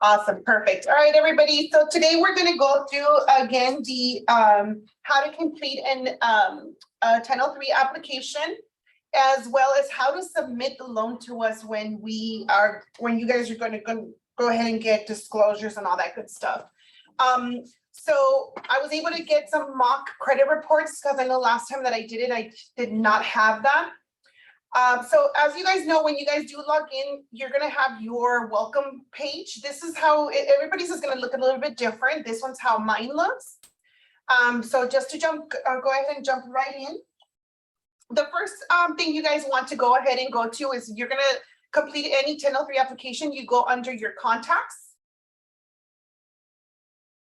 Awesome, perfect. All right, everybody. So today we're going to go through again the how to complete a 1003 application, as well as how to submit the loan to us when you guys are going to go ahead and get disclosures and all that good stuff. So I was able to get some mock credit reports because I know last time that I did it, I did not have that. So as you guys know, when you guys do log in, you're going to have your welcome page. This is how everybody's is going to look a little bit different. This one's how mine looks. So just to go ahead and jump right in. The first thing you guys want to go ahead and go to is you're going to complete any 1003 application. You go under your contacts.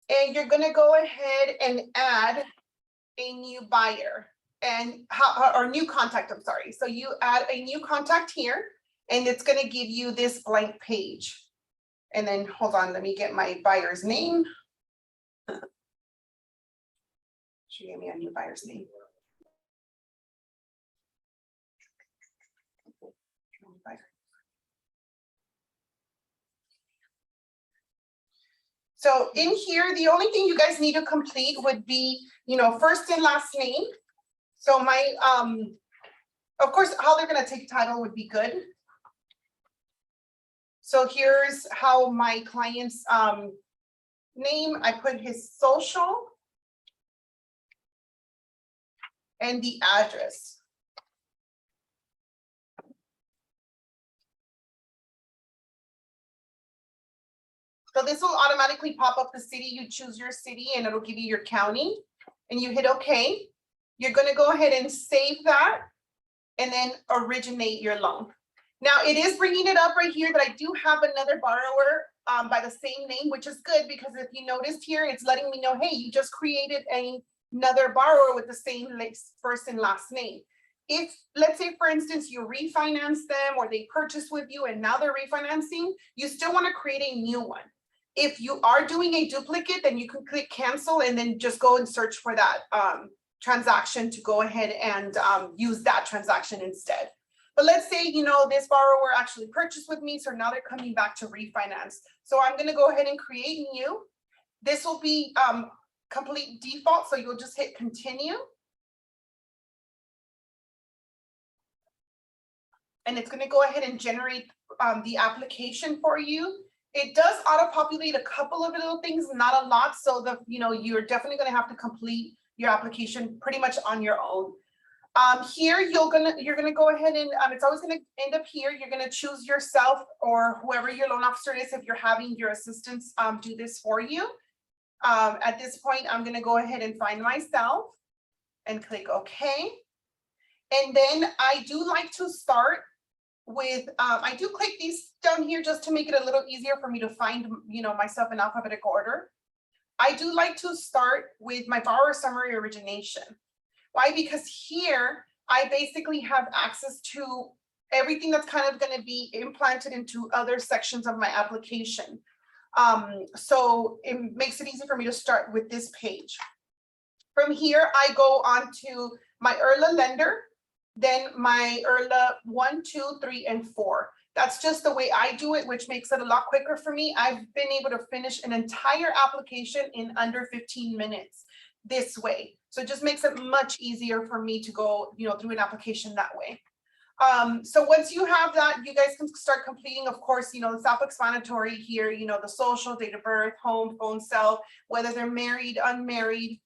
And you're going to go ahead and add a new buyer. Or new contact, I'm sorry. So you add a new contact here, and it's going to give you this blank page. And then hold on, let me get my buyer's name. She gave me a new buyer's name. So in here, the only thing you guys need to complete would be, first and last name. So my, of course, how they're going to take title would be good. So here's how my client's name, I put his social and the address. So this will automatically pop up the city. You choose your city and it'll give you your county and you hit OK. You're going to go ahead and save that and then originate your loan. Now it is bringing it up right here that I do have another borrower by the same name, which is good because if you noticed here, it's letting me know, hey, you just created another borrower with the same first and last name. If, let's say, for instance, you refinance them or they purchase with you and now they're refinancing, you still want to create a new one. If you are doing a duplicate, then you can click cancel and then just go and search for that transaction to go ahead and use that transaction instead. But let's say, this borrower actually purchased with me, so now they're coming back to refinance. So I'm going to go ahead and create new. This will be complete default, so you'll just hit continue. And it's going to go ahead and generate the application for you. It does auto-populate a couple of little things, not a lot. So you're definitely going to have to complete your application pretty much on your own. Here you're gonna go ahead and it's always going to end up here. You're going to choose yourself or whoever your loan officer is if you're having your assistants do this for you. At this point, I'm going to go ahead and find myself and click OK. And then I do like to start with I do click these down here just to make it a little easier for me to find myself in alphabetical order. I do like to start with my borrower summary origination. Why? Because here I basically have access to everything that's kind of going to be implanted into other sections of my application. So it makes it easy for me to start with this page. From here, I go on to my IRLA lender, then my IRLA 1, 2, 3, and 4. That's just the way I do it, which makes it a lot quicker for me. I've been able to finish an entire application in under 15 minutes this way. So it just makes it much easier for me to go, through an application that way. So once you have that, you guys can start completing, of course, the self-explanatory here, the social, date of birth, home, phone, cell, whether they're married, unmarried,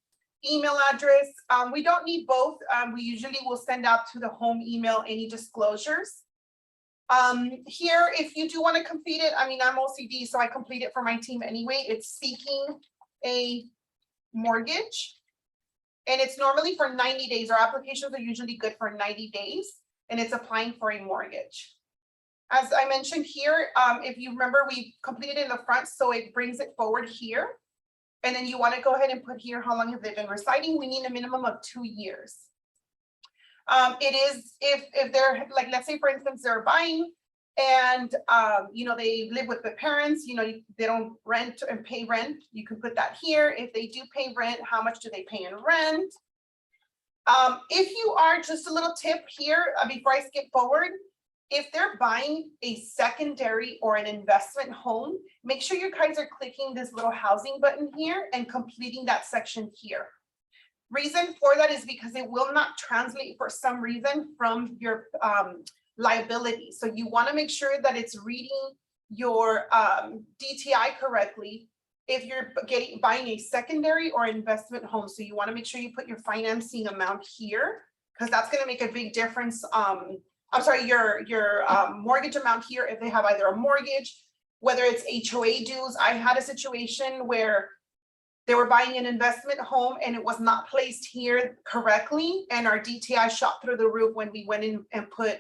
email address. We don't need both. We usually will send out to the home email any disclosures. Here, if you do want to complete it, I'm OCD, so I complete it for my team anyway. It's seeking a mortgage, and it's normally for 90 days. Our applications are usually good for 90 days, and it's applying for a mortgage. As I mentioned here, if you remember, we completed in the front, so it brings it forward here. And then you want to go ahead and put here how long have they been residing. We need a minimum of 2 years. It is if they're like, let's say for instance, they're buying and they live with the parents, they don't rent and pay rent. You can put that here. If they do pay rent, how much do they pay in rent? If you are, just a little tip here before I skip forward, If they're buying a secondary or an investment home, make sure you guys are clicking this little housing button here and completing that section here. Reason for that is because it will not translate for some reason from your liability. So you want to make sure that it's reading your DTI correctly if you're buying a secondary or investment home. So you want to make sure you put your financing amount here, because that's going to make a big difference. I'm sorry, your mortgage amount here, if they have either a mortgage, whether it's HOA dues. I had a situation where they were buying an investment home and it was not placed here correctly, and our DTI shot through the roof when we went in and put,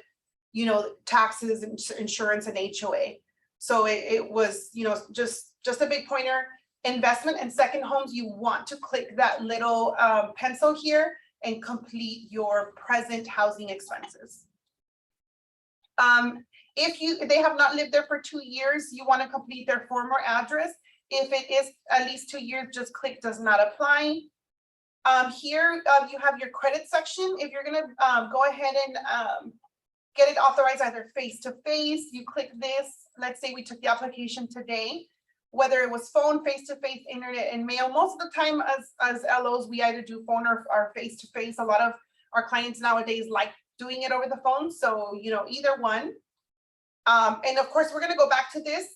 you know, taxes and insurance and HOA. So it was, you know, just a big pointer. Investment and second homes, you want to click that little pencil here and complete your present housing expenses. If they have not lived there for 2 years, you want to complete their former address. If it is at least 2 years, just click does not apply. Here you have your credit section. If you're going to go ahead and get it authorized either face-to-face, you click this. Let's say we took the application today, whether it was phone, face-to-face, internet, and mail. Most of the time as LOs, we either do phone or face-to-face. A lot of our clients nowadays like doing it over the phone. So, you know, either one. And of course, we're going to go back to this,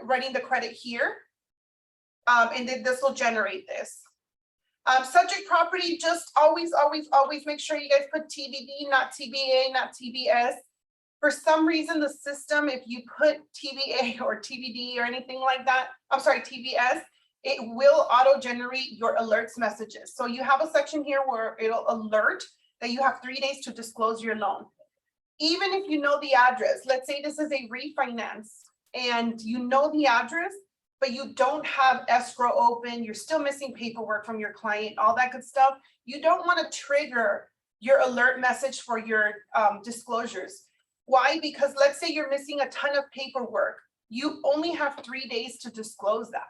writing the credit here. And then this will generate this. Subject property, just always make sure you guys put TBD, not TBA, not TBS. For some reason, the system, if you put TBA or TBD or anything like that, I'm sorry, TBS, it will auto-generate your alerts messages. So you have a section here where it'll alert that you have 3 days to disclose your loan. Even if you know the address, let's say this is a refinance and you know the address, but you don't have escrow open, you're still missing paperwork from your client, all that good stuff. You don't want to trigger your alert message for your disclosures. Why? Because let's say you're missing a ton of paperwork. You only have 3 days to disclose that.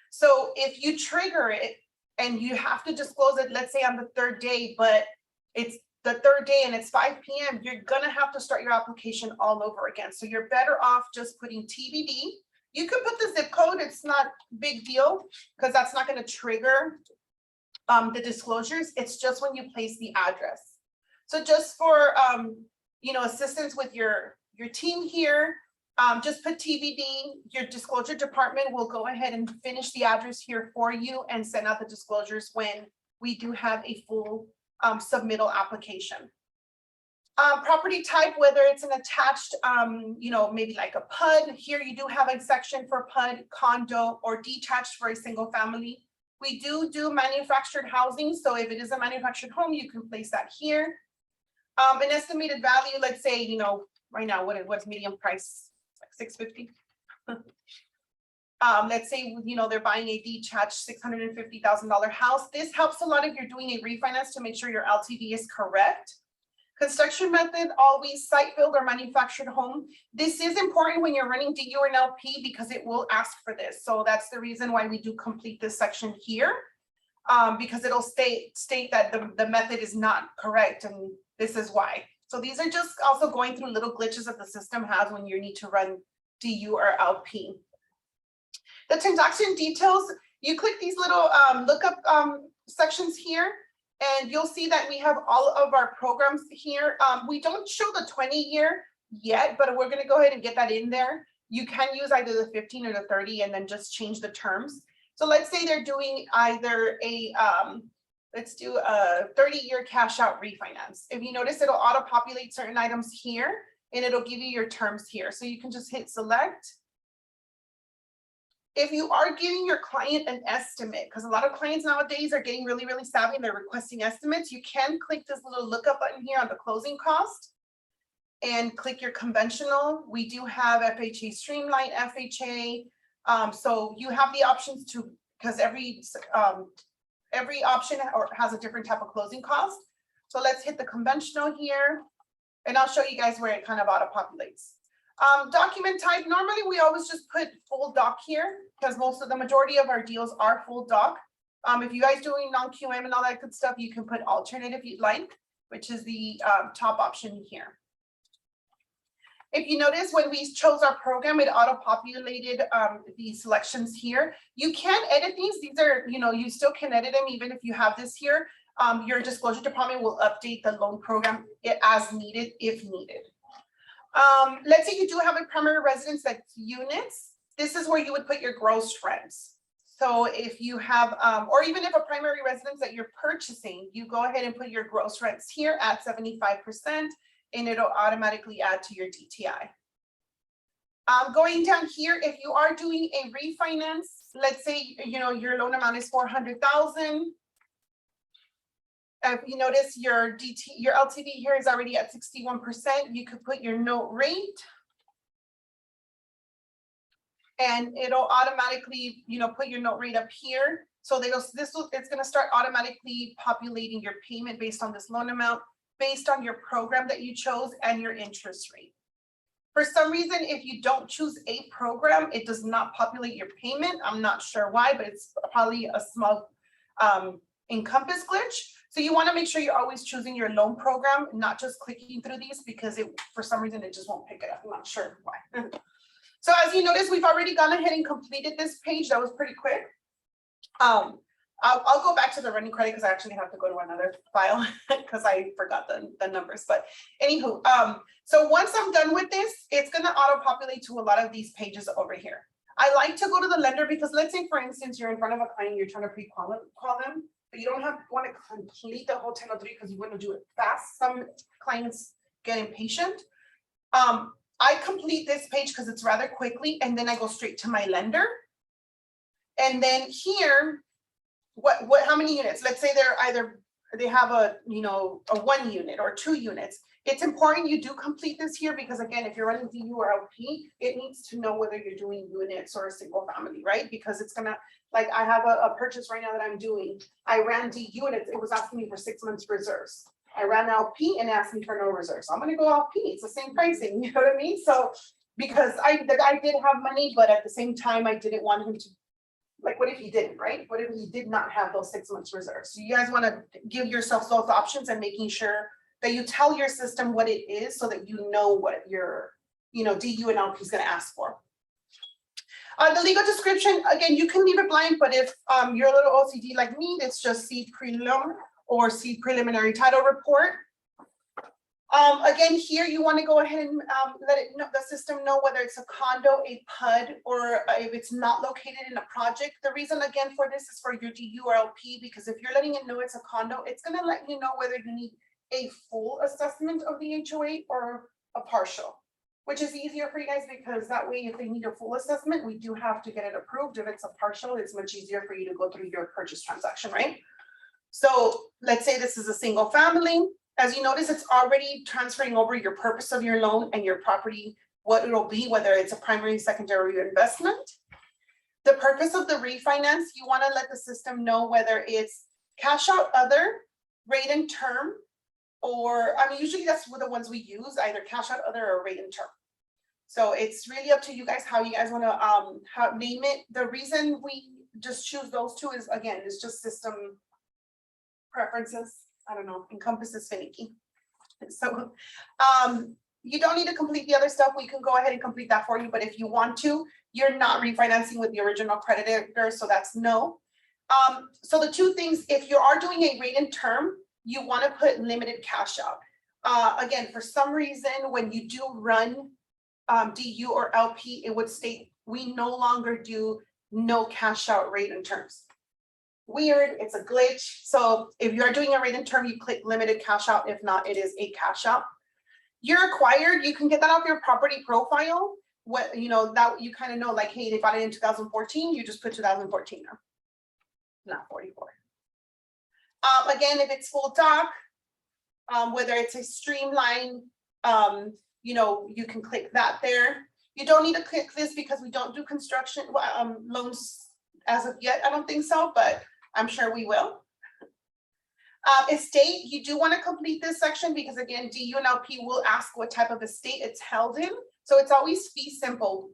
So if you trigger it and you have to disclose it, let's say on the 3rd day, but it's the 3rd day and it's 5 p.m., you're going to have to start your application all over again. So you're better off just putting TBD. You can put the zip code. It's not a big deal because that's not going to trigger the disclosures. It's just when you place the address. So just for you know, assistance with your team here, just put TBD. Your disclosure department will go ahead and finish the address here for you and send out the disclosures when we do have a full submittal application. Property type, whether it's an attached, you know, maybe like a PUD. Here you do have a section for PUD, condo, or detached for a single family. We do manufactured housing. So if it is a manufactured home, you can place that here. An estimated value, let's say, you know, right now, what's medium price? Like $650. Let's say, you know, they're buying a detached $650,000 house. This helps a lot if you're doing a refinance to make sure your LTV is correct. Construction method, always site build or manufactured home. This is important when you're running DU or LP because it will ask for this. So that's the reason why we do complete this section here, because it'll state that the method is not correct, and this is why. So these are just also going through little glitches that the system has when you need to run DU or LP. The transaction details, you click these little lookup sections here, and you'll see that we have all of our programs here. We don't show the 20-year yet, but we're going to go ahead and get that in there. You can use either the 15 or the 30 and then just change the terms. So let's say they're doing either a, let's do a 30-year cash out refinance. If you notice, it'll auto-populate certain items here, and it'll give you your terms here. So you can just hit select. If you are giving your client an estimate, because a lot of clients nowadays are getting really, really savvy and they're requesting estimates, you can click this little lookup button here on the closing cost and click your conventional. We do have FHA Streamline, FHA. So you have the options to, because every option has a different type of closing cost. So let's hit the conventional here, and I'll show you guys where it kind of auto-populates. Document type, normally we always just put full doc here because the majority of our deals are full doc. If you guys doing non-QM and all that good stuff, you can put alternate if you'd like, which is the top option here. If you notice, when we chose our program, it auto-populated these selections here. You can edit these. These are, you still can edit them even if you have this here. Your disclosure department will update the loan program as needed, if needed. Let's say you do have a primary residence that's units. This is where you would put your gross rents. So if you have, or even if a primary residence that you're purchasing, you go ahead and put your gross rents here at 75%, and it'll automatically add to your DTI. Going down here, if you are doing a refinance, let's say, your loan amount is 400,000. If you notice your LTV here is already at 61%, you could put your note rate. And it'll automatically, put your note rate up here. So it's going to start automatically populating your payment based on this loan amount, based on your program that you chose and your interest rate. For some reason, if you don't choose a program, it does not populate your payment. I'm not sure why, but it's probably a small Encompass glitch. So you want to make sure you're always choosing your loan program, not just clicking through these, because for some reason it just won't pick it up. I'm not sure why. So as you notice, we've already gone ahead and completed this page. That was pretty quick. I'll go back to the running credit because I actually have to go to another file because I forgot the numbers. But anywho, so once I'm done with this, it's going to auto-populate to a lot of these pages over here. I like to go to the lender because let's say, for instance, you're in front of a client, you're trying to pre-qual them, but you don't want to complete the whole 1003 because you want to do it fast. Some clients get impatient. I complete this page because it's rather quickly, and then I go straight to my lender. And then here, how many units? Let's say they have a 1 unit or 2 units. It's important you do complete this here because again, if you're running DU or LP, it needs to know whether you're doing units or a single family, right? Because it's gonna, like I have a purchase right now that I'm doing. I ran DU and it was asking me for 6 months reserves. I ran LP and asked me for no reserves. So I'm going to go LP. It's the same pricing. You know what I mean? So because the guy did have money, but at the same time, I didn't want him to, like, what if he didn't, right? What if he did not have those 6 months reserves? So you guys want to give yourselves those options and making sure that you tell your system what it is so that you know what your, DU and LP is going to ask for. The legal description, again, you can leave it blank, but if you're a little OCD like me, it's just see prelim or see preliminary title report. Again, here you want to go ahead and let the system know whether it's a condo, a PUD, or if it's not located in a project. The reason again for this is for your DU or LP, because if you're letting it know it's a condo, it's going to let you know whether you need a full assessment of the HOA or a partial, which is easier for you guys because that way if they need a full assessment, we do have to get it approved. If it's a partial, it's much easier for you to go through your purchase transaction, right? So let's say this is a single family. As you notice, it's already transferring over your purpose of your loan and your property, what it'll be, whether it's a primary, secondary, or investment. The purpose of the refinance, you want to let the system know whether it's cash out other, rate and term, or usually that's the ones we use, either cash out other or rate and term. So it's really up to you guys how you guys want to name it. The reason we just choose those two is, again, it's just system preferences. I don't know, Encompass is finicky. So you don't need to complete the other stuff. We can go ahead and complete that for you. But if you want to, you're not refinancing with the original creditor. So that's no. So the two things, if you are doing a rate and term, you want to put limited cash out. Again, for some reason, when you do run DU or LP, it would state we no longer do no cash out rate and terms. Weird, it's a glitch. So if you're doing a rate and term, you click limited cash out. If not, it is a cash out. You're required, you can get that off your property profile. What, that you kind of know, like, hey, they bought it in 2014, you just put 2014 now, not 44. Again, if it's full doc, whether it's a streamline, you can click that there. You don't need to click this because we don't do construction loans as of yet. I don't think so, but I'm sure we will. Estate, you do want to complete this section because again, DU and LP will ask what type of estate it's held in. So it's always fee simple.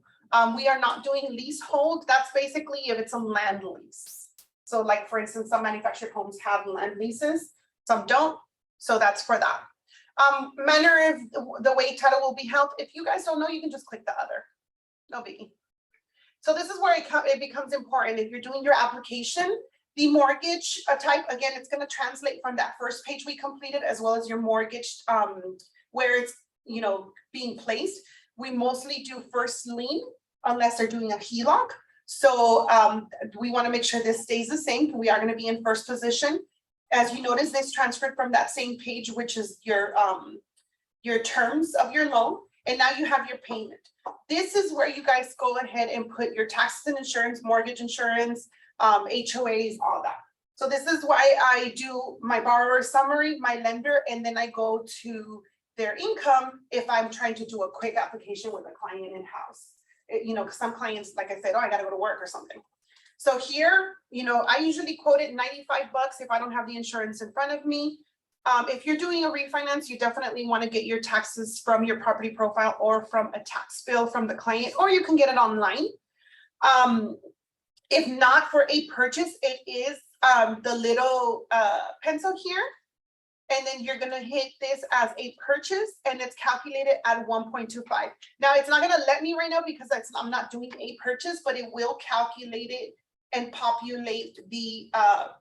We are not doing leasehold. That's basically if it's a land lease. So like, for instance, some manufactured homes have land leases, some don't. So that's for that. Manner of the way title will be held. If you guys don't know, you can just click the other. No biggie. So this is where it becomes important. If you're doing your application, the mortgage type, again, it's going to translate from that first page we completed, as well as your mortgage, where it's, you know, being placed. We mostly do first lien unless they're doing a HELOC. So we want to make sure this stays the same. We are going to be in first position. As you notice, this transferred from that same page, which is your terms of your loan. And now you have your payment. This is where you guys go ahead and put your taxes and insurance, mortgage insurance, HOAs, all that. So this is why I do my borrower summary, my lender, and then I go to their income if I'm trying to do a quick application with a client in-house. You know, because some clients, like I said, oh, I got to go to work or something. So here, you know, I usually quote it $95 if I don't have the insurance in front of me. If you're doing a refinance, you definitely want to get your taxes from your property profile or from a tax bill from the client, or you can get it online. If not, for a purchase, it is the little pencil here. And then you're going to hit this as a purchase, and it's calculated at 1.25. Now, it's not going to let me right now because I'm not doing a purchase, but it will calculate it and populate the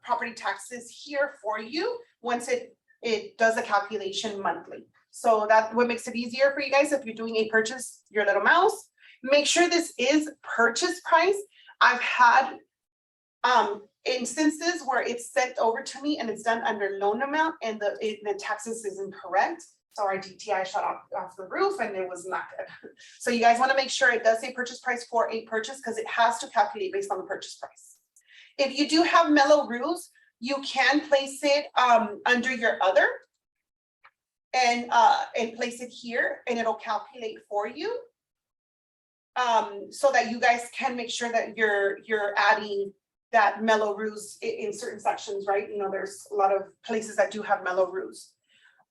property taxes here for you once it does a calculation monthly. So that's what makes it easier for you guys. If you're doing a purchase, your little mouse, make sure this is purchase price. I've had instances where it's sent over to me and it's done under loan amount and the taxes is incorrect. So our DTI shot off the roof and it was not good. So you guys want to make sure it does say purchase price for a purchase because it has to calculate based on the purchase price. If you do have mellow rules, you can place it under your other and place it here and it'll calculate for you. So that you guys can make sure that you're adding that mellow ruse in certain sections, right? You know, there's a lot of places that do have mellow ruse.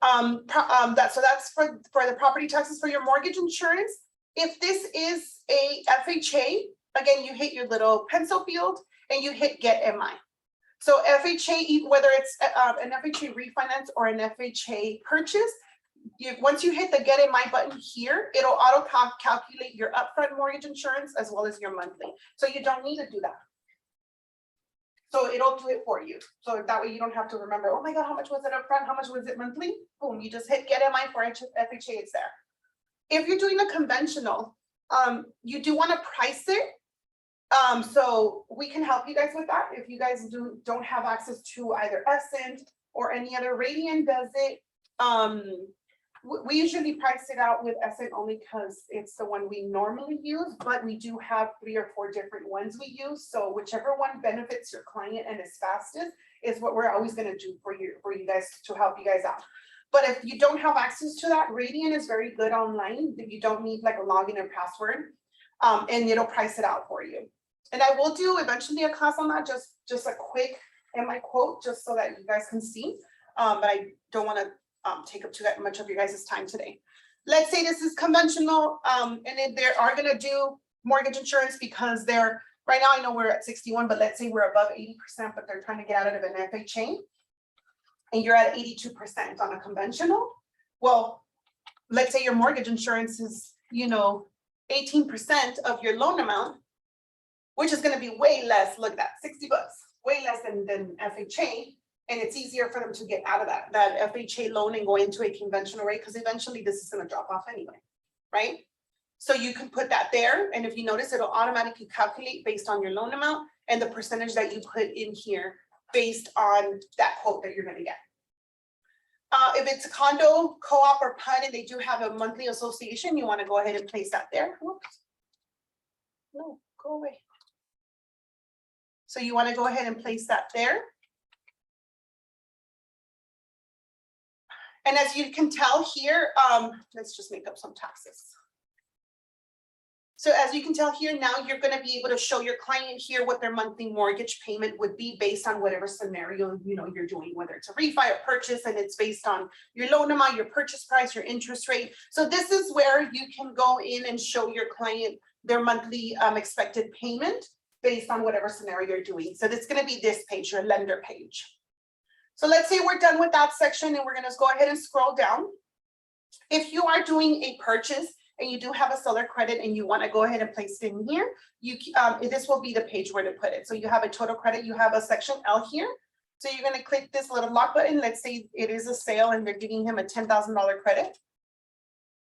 So that's for the property taxes. For your mortgage insurance, if this is a FHA, again, you hit your little pencil field and you hit get MI. So FHA, whether it's an FHA refinance or an FHA purchase, once you hit the get MI button here, it'll auto calculate your upfront mortgage insurance as well as your monthly. So you don't need to do that. So it'll do it for you. So that way you don't have to remember, oh my God, how much was it upfront? How much was it monthly? Boom, you just hit get MI for FHA, it's there. If you're doing a conventional, you do want to price it. So we can help you guys with that. If you guys don't have access to either Essent or any other, Radian does it. We usually price it out with Essent only because it's the one we normally use, but we do have 3 or 4 different ones we use. So whichever one benefits your client and is fastest is what we're always going to do for you guys to help you guys out. But if you don't have access to that, Radian is very good online. You don't need like a login and password, and it'll price it out for you. And I will do eventually a class on that, just a quick MI quote, just so that you guys can see. But I don't want to take up too much of your guys' time today. Let's say this is conventional, and then they are going to do mortgage insurance because they're, right now I know we're at 61, but let's say we're above 80%, but they're trying to get out of an FHA, and you're at 82% on a conventional. Well, let's say your mortgage insurance is, 18% of your loan amount, which is going to be way less. Look at that, $60, way less than FHA. And it's easier for them to get out of that FHA loan and go into a conventional rate because eventually this is going to drop off anyway, right? So you can put that there. And if you notice, it'll automatically calculate based on your loan amount and the percentage that you put in here based on that quote that you're going to get. If it's a condo, co-op, or PUD, and they do have a monthly association, you want to go ahead and place that there. Whoops. No, go away. So you want to go ahead and place that there. And as you can tell here, let's just make up some taxes. So as you can tell here, now you're going to be able to show your client here what their monthly mortgage payment would be based on whatever scenario you're doing, whether it's a refi or purchase, and it's based on your loan amount, your purchase price, your interest rate. So this is where you can go in and show your client their monthly expected payment based on whatever scenario you're doing. So it's going to be this page, your lender page. So let's say we're done with that section and we're going to go ahead and scroll down. If you are doing a purchase and you do have a seller credit and you want to go ahead and place it in here, this will be the page where to put it. So you have a total credit, you have a section L here. So you're going to click this little lock button. Let's say it is a sale and they're giving him a $10,000 credit.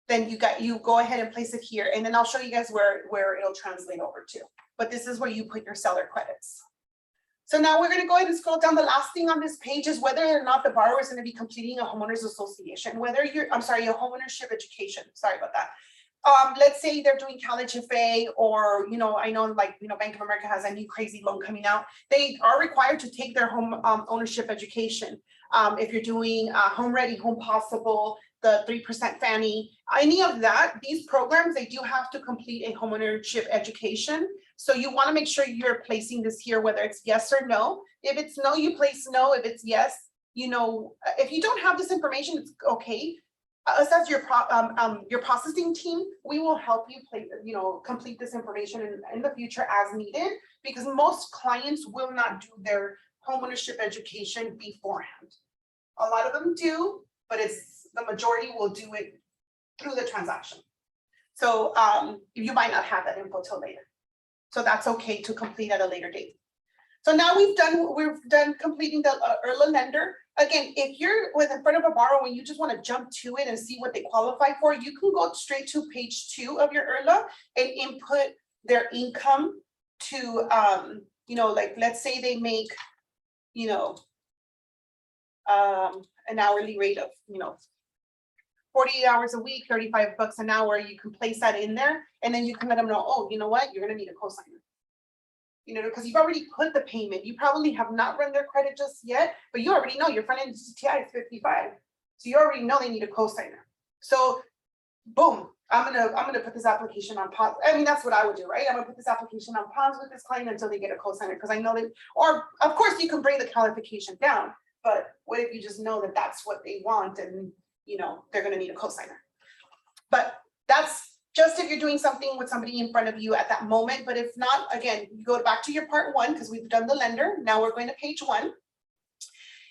Then you go ahead and place it here. And then I'll show you guys where it'll translate over to. But this is where you put your seller credits. So now we're going to go ahead and scroll down. The last thing on this page is whether or not the borrower is going to be completing a homeowners association, a homeownership education. Sorry about that. Let's say they're doing college FA, or, I know Bank of America has a new crazy loan coming out. They are required to take their home ownership education. If you're doing Home Ready, Home Possible, the 3% Fannie, any of that, these programs, they do have to complete a homeownership education. So you want to make sure you're placing this here, whether it's yes or no. If it's no, you place no. If it's yes, if you don't have this information, it's okay. Us as your processing team, we will help you complete this information in the future as needed, because most clients will not do their homeownership education beforehand. A lot of them do, but the majority will do it through the transaction. So you might not have that info till later. So that's okay to complete at a later date. So now we've done completing the IRLA lender. Again, if you're in front of a borrower and you just want to jump to it and see what they qualify for, you can go straight to page 2 of your IRLA and input their income to, let's say they make, an hourly rate of, 48 hours a week, $35 an hour. You can place that in there, and then you can let them know, oh, you know what, you're going to need a cosigner. Because you've already put the payment. You probably have not run their credit just yet, but you already know your front-end GTI is 55. So you already know they need a cosigner. So boom, I'm gonna put this application on pause. I mean, that's what I would do, right? I'm gonna put this application on pause with this client until they get a cosigner, because I know that, or of course you can bring the qualification down, but what if you just know that that's what they want, and they're gonna need a cosigner. But that's just if you're doing something with somebody in front of you at that moment. But if not, again, you go back to your part 1, because we've done the lender. Now we're going to page 1.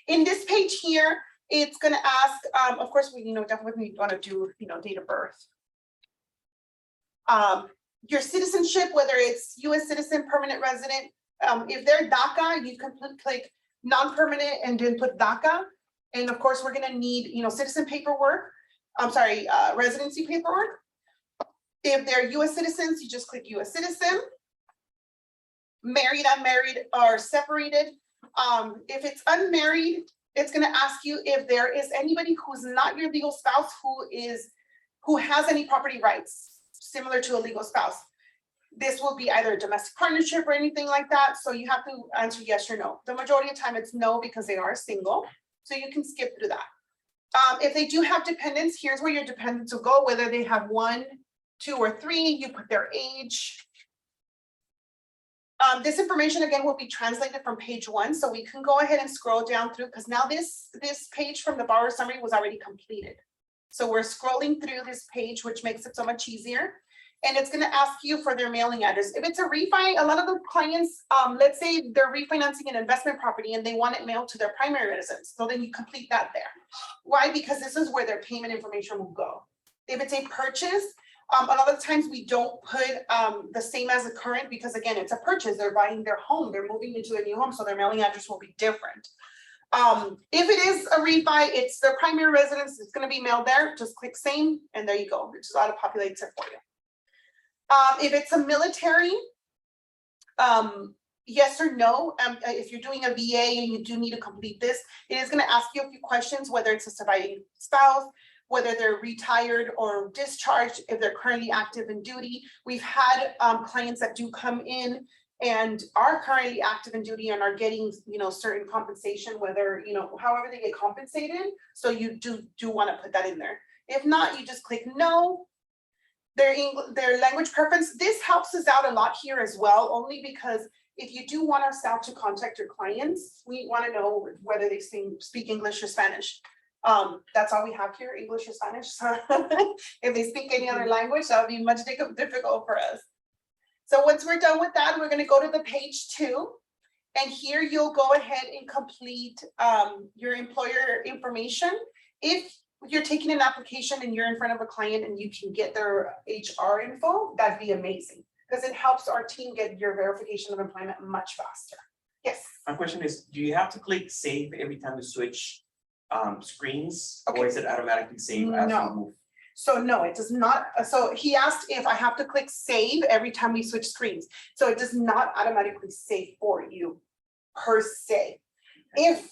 In this page here, it's going to ask, of course, we definitely want to do date of birth, your citizenship, whether it's U.S. citizen, permanent resident. If they're DACA, you can click non-permanent and then put DACA. And of course, we're going to need citizen paperwork. Residency paperwork. If they're U.S. citizens, you just click U.S. citizen. Married, unmarried, or separated. If it's unmarried, it's going to ask you if there is anybody who's not your legal spouse who has any property rights similar to a legal spouse. This will be either a domestic partnership or anything like that. So you have to answer yes or no. The majority of the time it's no, because they are single. So you can skip through that. If they do have dependents, here's where your dependents will go, whether they have 1, 2, or 3, you put their age. This information again will be translated from page 1, so we can go ahead and scroll down through, because now this page from the borrower summary was already completed. So we're scrolling through this page, which makes it so much easier. And it's going to ask you for their mailing address. If it's a refi, a lot of the clients, let's say they're refinancing an investment property and they want it mailed to their primary residence. So then you complete that there. Why? Because this is where their payment information will go. If it's a purchase, a lot of times we don't put the same as the current, because again, it's a purchase. They're buying their home. They're moving into a new home. So their mailing address will be different. If it is a refi, it's their primary residence. It's going to be mailed there. Just click same, and there you go. It just auto-populates it for you. If it's a military, yes or no. If you're doing a VA and you do need to complete this, it is going to ask you a few questions, whether it's a surviving spouse, whether they're retired or discharged, if they're currently active in duty. We've had clients that do come in and are currently active in duty and are getting, certain compensation, whether, however they get compensated. So you do want to put that in there. If not, you just click no. Their language preference. This helps us out a lot here as well, only because if you do want us out to contact your clients, we want to know whether they speak English or Spanish. That's all we have here, English or Spanish. So if they speak any other language, that would be much difficult for us. So once we're done with that, we're going to go to the page 2. And here you'll go ahead and complete your employer information. If you're taking an application and you're in front of a client and you can get their HR info, that'd be amazing. Because it helps our team get your verification of employment much faster. Yes. My question is, do you have to click save every time you switch screens? Okay. Or is it automatically save as No. you move? So no, it does not. So he asked if I have to click save every time we switch screens. So it does not automatically save for you per se. If,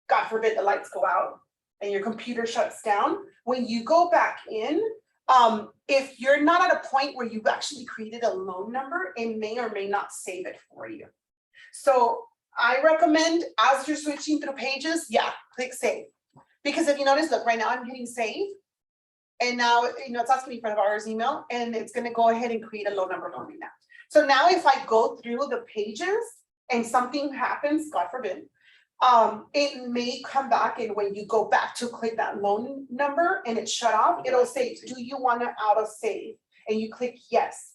God forbid, the lights go out and your computer shuts down, when you go back in, if you're not at a point where you've actually created a loan number, it may or may not save it for you. So I recommend, as you're switching through pages, yeah, click save. Because if you notice, look, right now I'm hitting save. And now, it's asking me for the borrower's email, and it's gonna go ahead and create a loan number for me now. So now if I go through the pages and something happens, God forbid, it may come back, and when you go back to click that loan number and it's shut off, it'll say, do you want to auto save? And you click yes.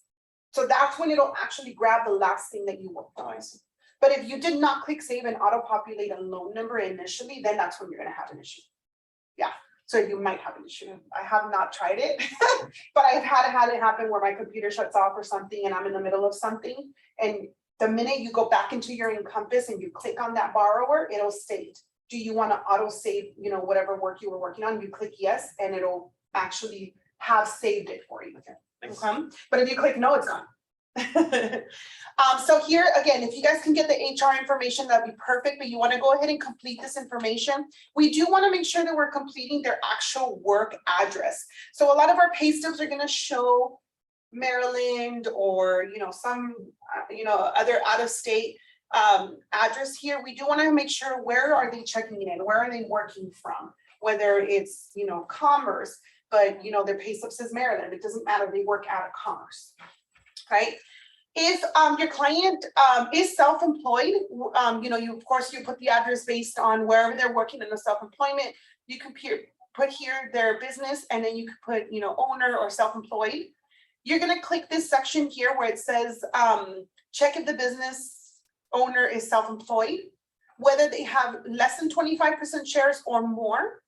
So that's when it'll actually grab the last thing that you worked on. But if you did not click save and auto populate a loan number initially, then that's when you're going to have an issue. Yeah. So you might have an issue. I have not tried it, but I've had it happen where my computer shuts off or something and I'm in the middle of something. And the minute you go back into your Encompass and you click on that borrower, it'll state, do you want to auto save, whatever work you were working on? You click yes, and it'll actually have saved it for you. Okay. But if you click no, it's gone. So here again, if you guys can get the HR information, that'd be perfect, but you want to go ahead and complete this information. We do want to make sure that we're completing their actual work address. So a lot of our pay stubs are going to show Maryland or some other out-of-state address here. We do want to make sure, where are they checking in, where are they working from, whether it's Commerce, but their pay stub says Maryland. It doesn't matter, they work out of Commerce. Right? If your client is self-employed, you of course you put the address based on wherever they're working in the self-employment. You can put here their business, and then you can put owner or self-employed. You're going to click this section here where it says check if the business owner is self-employed, whether they have less than 25% shares or more.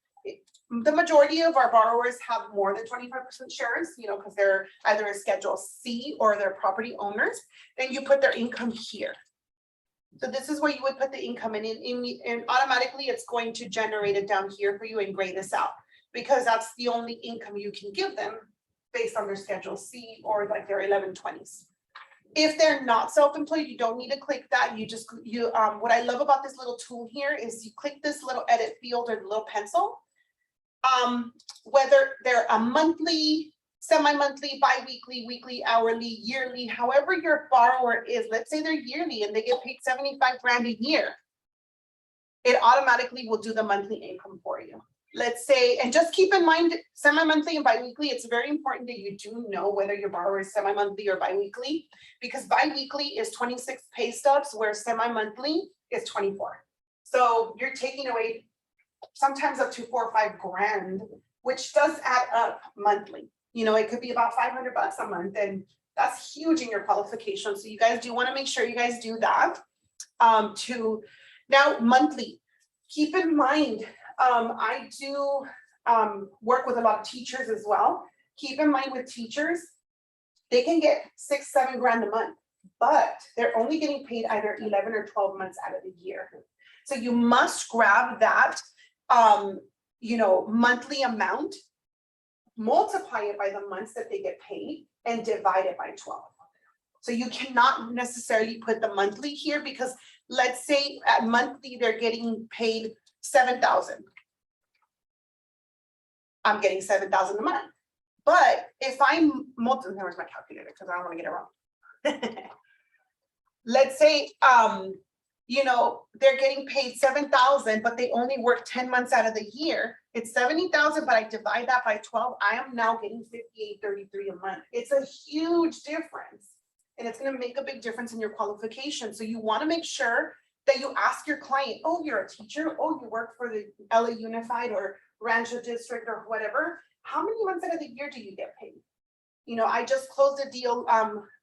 The majority of our borrowers have more than 25% shares, because they're either a Schedule C or they're property owners. Then you put their income here. So this is where you would put the income, and automatically it's going to generate it down here for you and grade this out, because that's the only income you can give them based on their Schedule C or like their 1120s. If they're not self-employed, you don't need to click that. What I love about this little tool here is you click this little edit field or the little pencil. Whether they're a monthly, semi-monthly, bi-weekly, weekly, hourly, yearly, however your borrower is, let's say they're yearly and they get paid 75 grand a year, it automatically will do the monthly income for you. Let's say, and just keep in mind, semi-monthly and bi-weekly, it's very important that you do know whether your borrower is semi-monthly or bi-weekly, because bi-weekly is 26 pay stubs, where semi-monthly is 24. So you're taking away sometimes up to 4 or 5 grand, which does add up monthly. It could be about $500 a month, and that's huge in your qualification. So you guys do want to make sure you guys do that. Now monthly, keep in mind, I do work with a lot of teachers as well. Keep in mind, with teachers, they can get 6-7 grand a month, but they're only getting paid either 11 or 12 months out of the year. So you must grab that monthly amount, multiply it by the months that they get paid, and divide it by 12. So you cannot necessarily put the monthly here, because let's say at monthly they're getting paid 7,000. I'm getting 7,000 a month. But if I'm where's my calculator, because I don't want to get it wrong. Let's say they're getting paid 7,000, but they only work 10 months out of the year. It's 70,000, but I divide that by 12. I am now getting 58.33 a month. It's a huge difference, and it's going to make a big difference in your qualification. So you want to make sure that you ask your client, oh, you're a teacher, oh, you work for the LA Unified or Rancho District or whatever. How many months out of the year do you get paid? I just closed a deal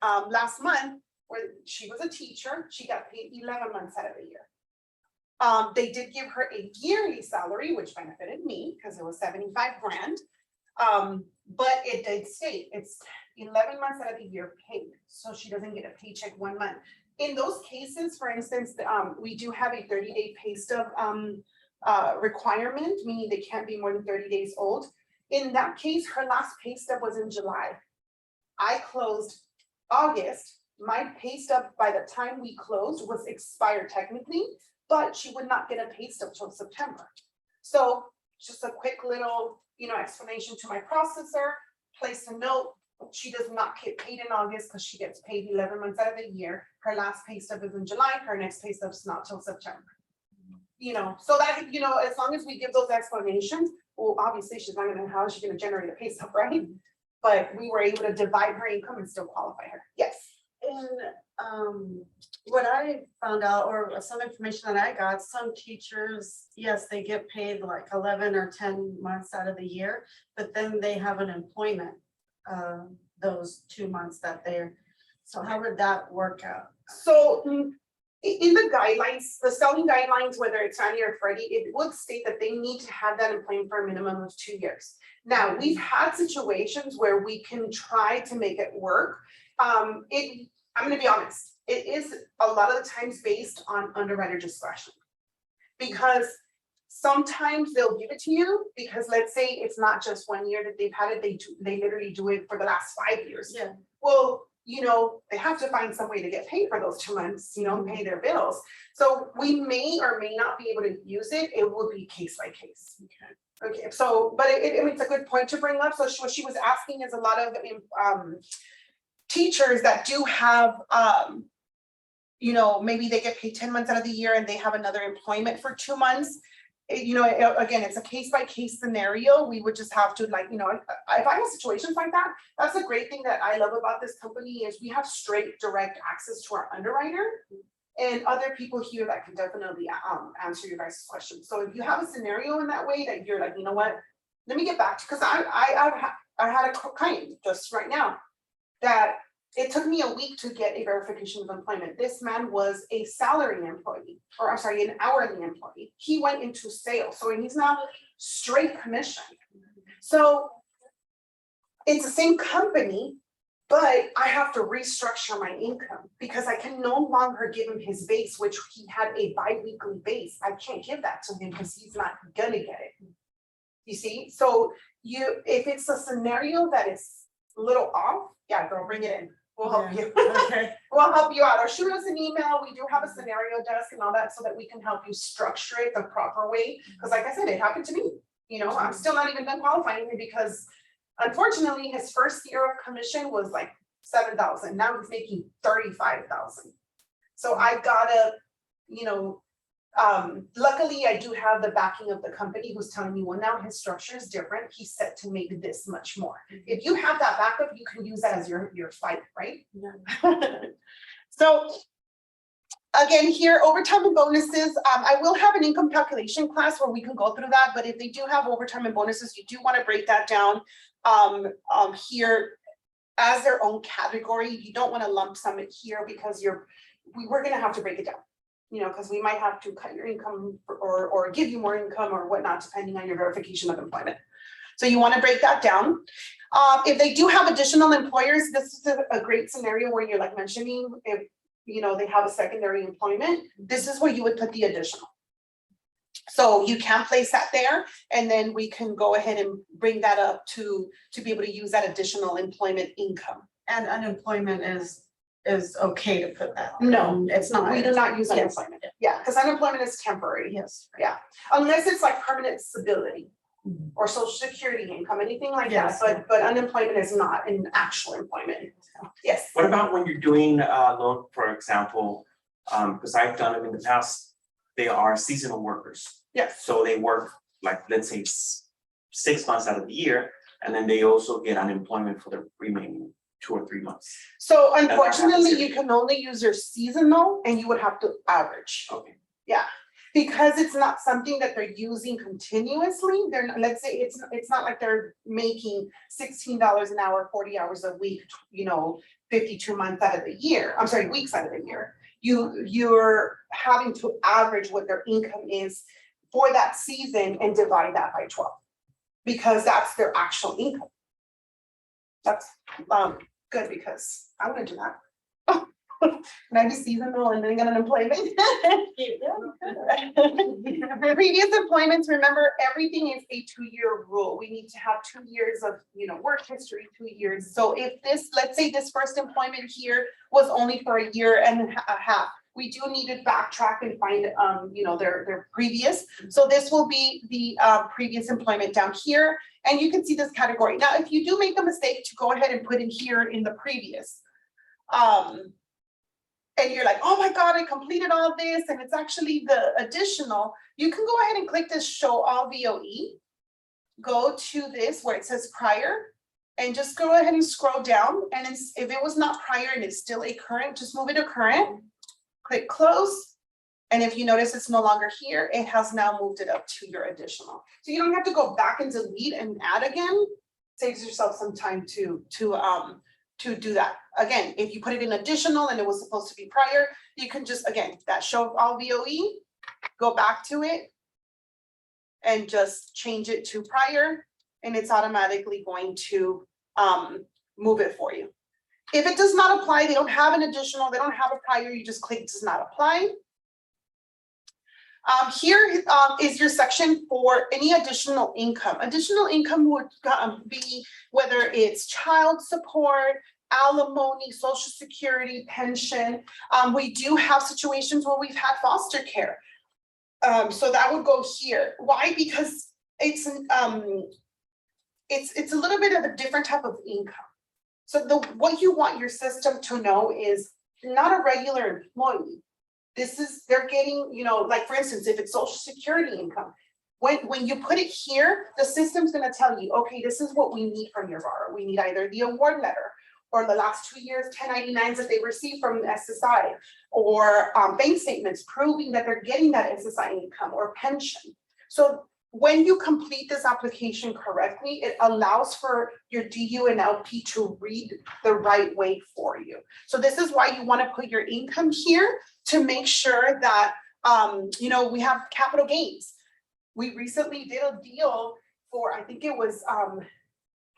last month where she was a teacher. She got paid 11 months out of the year. They did give her a yearly salary, which benefited me because it was 75 grand. But it did state it's 11 months out of the year paid, so she doesn't get a paycheck 1 month. In those cases, for instance, we do have a 30-day pay stub requirement, meaning they can't be more than 30 days old. In that case, her last pay stub was in July. I closed August. My pay stub by the time we closed was expired technically, but she would not get a pay stub till September. So just a quick little, explanation to my processor, place a note. She does not get paid in August because she gets paid 11 months out of the year. Her last pay stub is in July. Her next pay stub is not till September. So that, as long as we give those explanations, well, obviously she's not gonna, how is she gonna generate a pay stub, right? But we were able to divide her income and still qualify her. Yes. And what I found out, or some information that I got, some teachers, yes, they get paid like 11 or 10 months out of the year, but then they have an employment those 2 months that they're, so how would that work out? So in the guidelines, the selling guidelines, whether it's Fannie or Freddie, it would state that they need to have that employment for a minimum of 2 years. Now, we've had situations where we can try to make it work. I'm gonna be honest, it is a lot of the times based on underwriter discretion. Because sometimes they'll give it to you because let's say it's not just 1 year that they've had it, they literally do it for the last 5 years. Yeah. Well, they have to find some way to get paid for those 2 months, pay their bills. So we may or may not be able to use it. It will be case by case. Okay, so, but it's a good point to bring up. So what she was asking is a lot of teachers that do have, maybe they get paid 10 months out of the year and they have another employment for 2 months. Again, it's a case by case scenario. We would just have to if I have situations like that, that's a great thing that I love about this company is we have straight direct access to our underwriter and other people here that can definitely answer your guys' questions. So if you have a scenario in that way that you're like, you know what, let me get back to, because I had a client just right now that it took me a week to get a verification of employment. This man was a salary employee, or I'm sorry, an hourly employee. He went into sales, so he's now straight commission. So it's the same company, but I have to restructure my income because I can no longer give him his base, which he had a bi-weekly base. I can't give that to him because he's not gonna get it. You see, so if it's a scenario that is a little off, yeah, girl, bring it in. We'll help you. Okay. We'll help you out, or shoot us an email. We do have a scenario desk and all that so that we can help you structure it the proper way. Because like I said, it happened to me. I'm still not even done qualifying because unfortunately his first year of commission was like 7,000. Now he's making 35,000. So I gotta, luckily I do have the backing of the company who's telling me, well, now his structure is different. He's set to make this much more. If you have that backup, you can use that as your fight, right? Yeah. So again, here, overtime and bonuses, I will have an income calculation class where we can go through that, but if they do have overtime and bonuses, you do want to break that down here as their own category. You don't want to lump sum it here because we're going to have to break it down. Because we might have to cut your income or give you more income or whatnot, depending on your verification of employment. So you want to break that down. If they do have additional employers, this is a great scenario where you're like mentioning if, they have a secondary employment, this is where you would put the additional. So you can place that there and then we can go ahead and bring that up to be able to use that additional employment income. And unemployment is okay to put that. No, it's not. We do not use Yes. unemployment. Yeah, because unemployment is temporary. Yes. Yeah, unless it's like permanent stability or social security income, anything like that. Yes. But unemployment is not an actual employment. Yes. What about when you're doing loan, for example, because I've done it in the past, they are seasonal workers. Yes. So they work like, let's say 6 months out of the year, and then they also get unemployment for the remaining 2 or 3 months. So unfortunately, you can only use your seasonal and you would have to average. Okay. Yeah, because it's not something that they're using continuously. They're not, let's say it's not like they're making $16 an hour, 40 hours a week, 52 months out of the year. I'm sorry, weeks out of the year. you're having to average what their income is for that season and divide that by 12, because that's their actual income. That's good, because I want to do that. Can I be seasonal and then get unemployment? Previous employments, remember, everything is a 2-year rule. We need to have 2 years of, work history, 2 years. So if this, let's say this first employment here was only for a year and a half, we do need to backtrack and find, their previous. So this will be the previous employment down here, and you can see this category. Now, if you do make a mistake to go ahead and put in here in the previous, and you're like, oh my God, I completed all this, and it's actually the additional, you can go ahead and click this show all VOE, go to this where it says prior, and just go ahead and scroll down. And if it was not prior and it's still a current, just move it to current, click close. And if you notice it's no longer here, it has now moved it up to your additional. So you don't have to go back and delete and add again. Saves yourself some time to do that. Again, if you put it in additional and it was supposed to be prior, you can just, again, that show all VOE, go back to it and just change it to prior, and it's automatically going to move it for you. If it does not apply, they don't have an additional, they don't have a prior, you just click does not apply. Here is your section for any additional income. Additional income would be whether it's child support, alimony, social security, pension. We do have situations where we've had foster care. So that would go here. Why? Because it's a little bit of a different type of income. So what you want your system to know is not a regular employee. They're getting, like for instance, if it's social security income, when you put it here, the system's gonna tell you, okay, this is what we need from your borrower. We need either the award letter or the last 2 years 1099s that they received from SSI, or bank statements proving that they're getting that SSI income or pension. So when you complete this application correctly, it allows for your DU and LP to read the right way for you. So this is why you want to put your income here, to make sure that, we have capital gains. We recently did a deal for, I think it was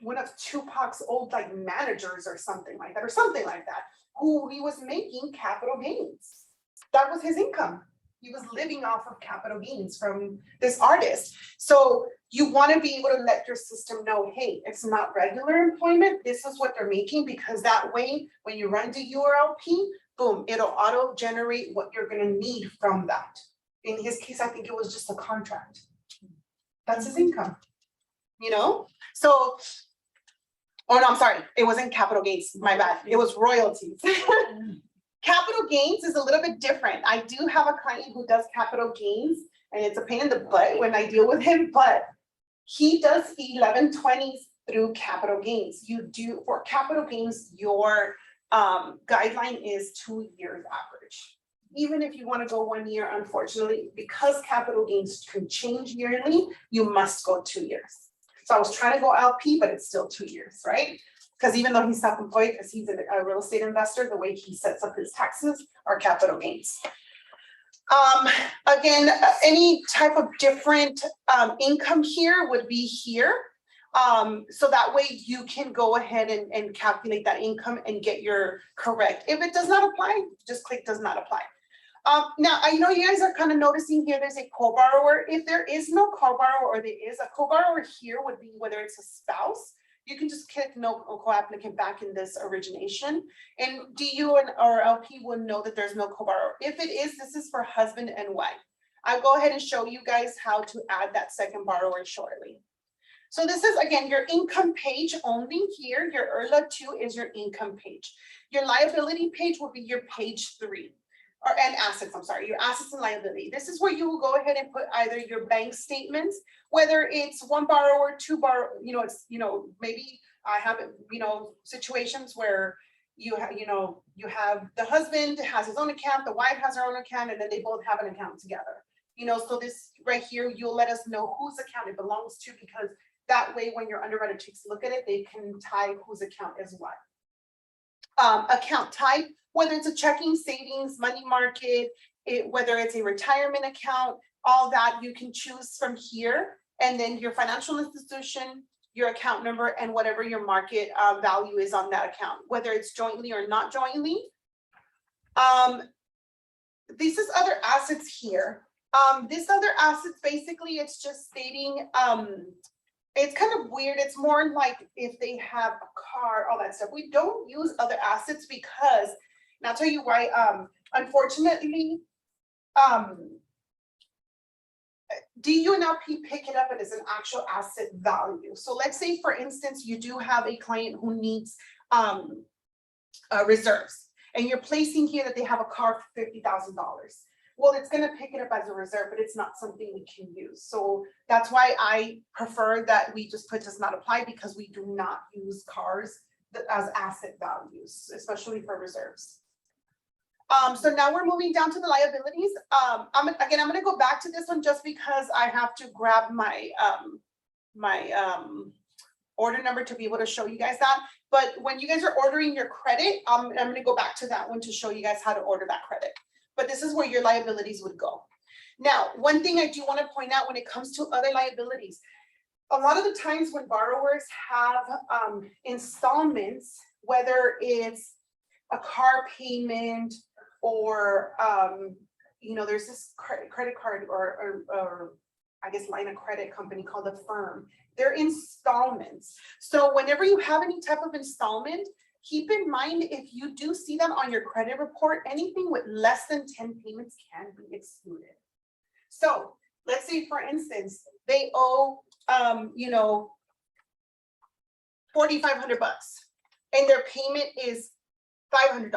one of Tupac's old managers or something like that, who he was making capital gains. That was his income. He was living off of capital gains from this artist. So you want to be able to let your system know, hey, it's not regular employment. This is what they're making, because that way, when you run to URLP, boom, it'll auto generate what you're going to need from that. In his case, I think it was just a contract. That's his income, So, oh no, I'm sorry. It wasn't capital gains. My bad. It was royalties. Capital gains is a little bit different. I do have a client who does capital gains, and it's a pain in the butt when I deal with him, but he does 1120s through capital gains. You do, for capital gains, your guideline is 2 years average. Even if you want to go 1 year, unfortunately, because capital gains can change yearly, you must go 2 years. So I was trying to go LP, but it's still 2 years, right? Because even though he's self-employed, because he's a real estate investor, the way he sets up his taxes are capital gains. Again, any type of different income here would be here. So that way you can go ahead and calculate that income and get your correct. If it does not apply, just click does not apply. Now, I know you guys are kind of noticing here, there's a co-borrower. If there is no co-borrower, or there is a co-borrower here, would be whether it's a spouse. You can just click no co-applicant back in this origination, and DU or LP will know that there's no co-borrower. If it is, this is for husband and wife. I'll go ahead and show you guys how to add that second borrower shortly. So this is, again, your income page only here. Your IRLA 2 is your income page. Your liability page will be your page 3. And assets, I'm sorry, your assets and liability. This is where you will go ahead and put either your bank statements, whether it's 1 borrower, 2 borrower, it's, maybe I have, situations where you have the husband has his own account, the wife has her own account, and then they both have an account together. So this right here, you'll let us know whose account it belongs to, because that way, when your underwriter takes a look at it, they can tie whose account is what. account type, whether it's a checking, savings, money market, whether it's a retirement account, all that you can choose from here. And then your financial institution, your account number, and whatever your market value is on that account, whether it's jointly or not jointly. This is other assets here. This other assets, basically, it's just stating, it's kind of weird. It's more like if they have a car, all that stuff. We don't use other assets because, and I'll tell you why, unfortunately, DUNLP pick it up as an actual asset value. So let's say, for instance, you do have a client who needs reserves, and you're placing here that they have a car for $50,000. Well, it's going to pick it up as a reserve, but it's not something we can use. So that's why I prefer that we just put does not apply, because we do not use cars as asset values, especially for reserves. So now we're moving down to the liabilities. I'm going to go back to this one just because I have to grab my order number to be able to show you guys that. But when you guys are ordering your credit, I'm going to go back to that one to show you guys how to order that credit. But this is where your liabilities would go. Now, one thing I do want to point out when it comes to other liabilities, a lot of the times when borrowers have installments, whether it's a car payment or, there's this credit card or I guess line of credit company called a firm, they're installments. So whenever you have any type of installment, keep in mind, if you do see that on your credit report, anything with less than 10 payments can be excluded. So let's say, for instance, they owe, $4,500 and their payment is $500.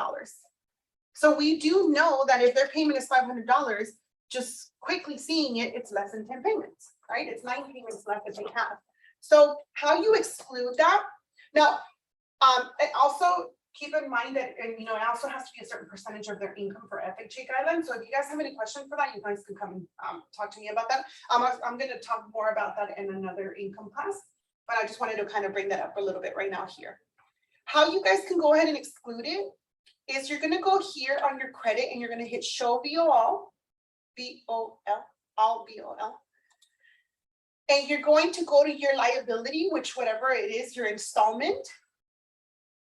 So we do know that if their payment is $500, just quickly seeing it, it's less than 10 payments, right? It's 9 payments left that they have. So how you exclude that? Now, and also keep in mind that, it also has to be a certain percentage of their income for FHA guidelines. So if you guys have any questions for that, you guys can come and talk to me about that. I'm going to talk more about that in another income class, but I just wanted to kind of bring that up a little bit right now here. How you guys can go ahead and exclude it is you're going to go here on your credit and you're going to hit show VOL, all VOL. And you're going to go to your liability, which whatever it is, your installment.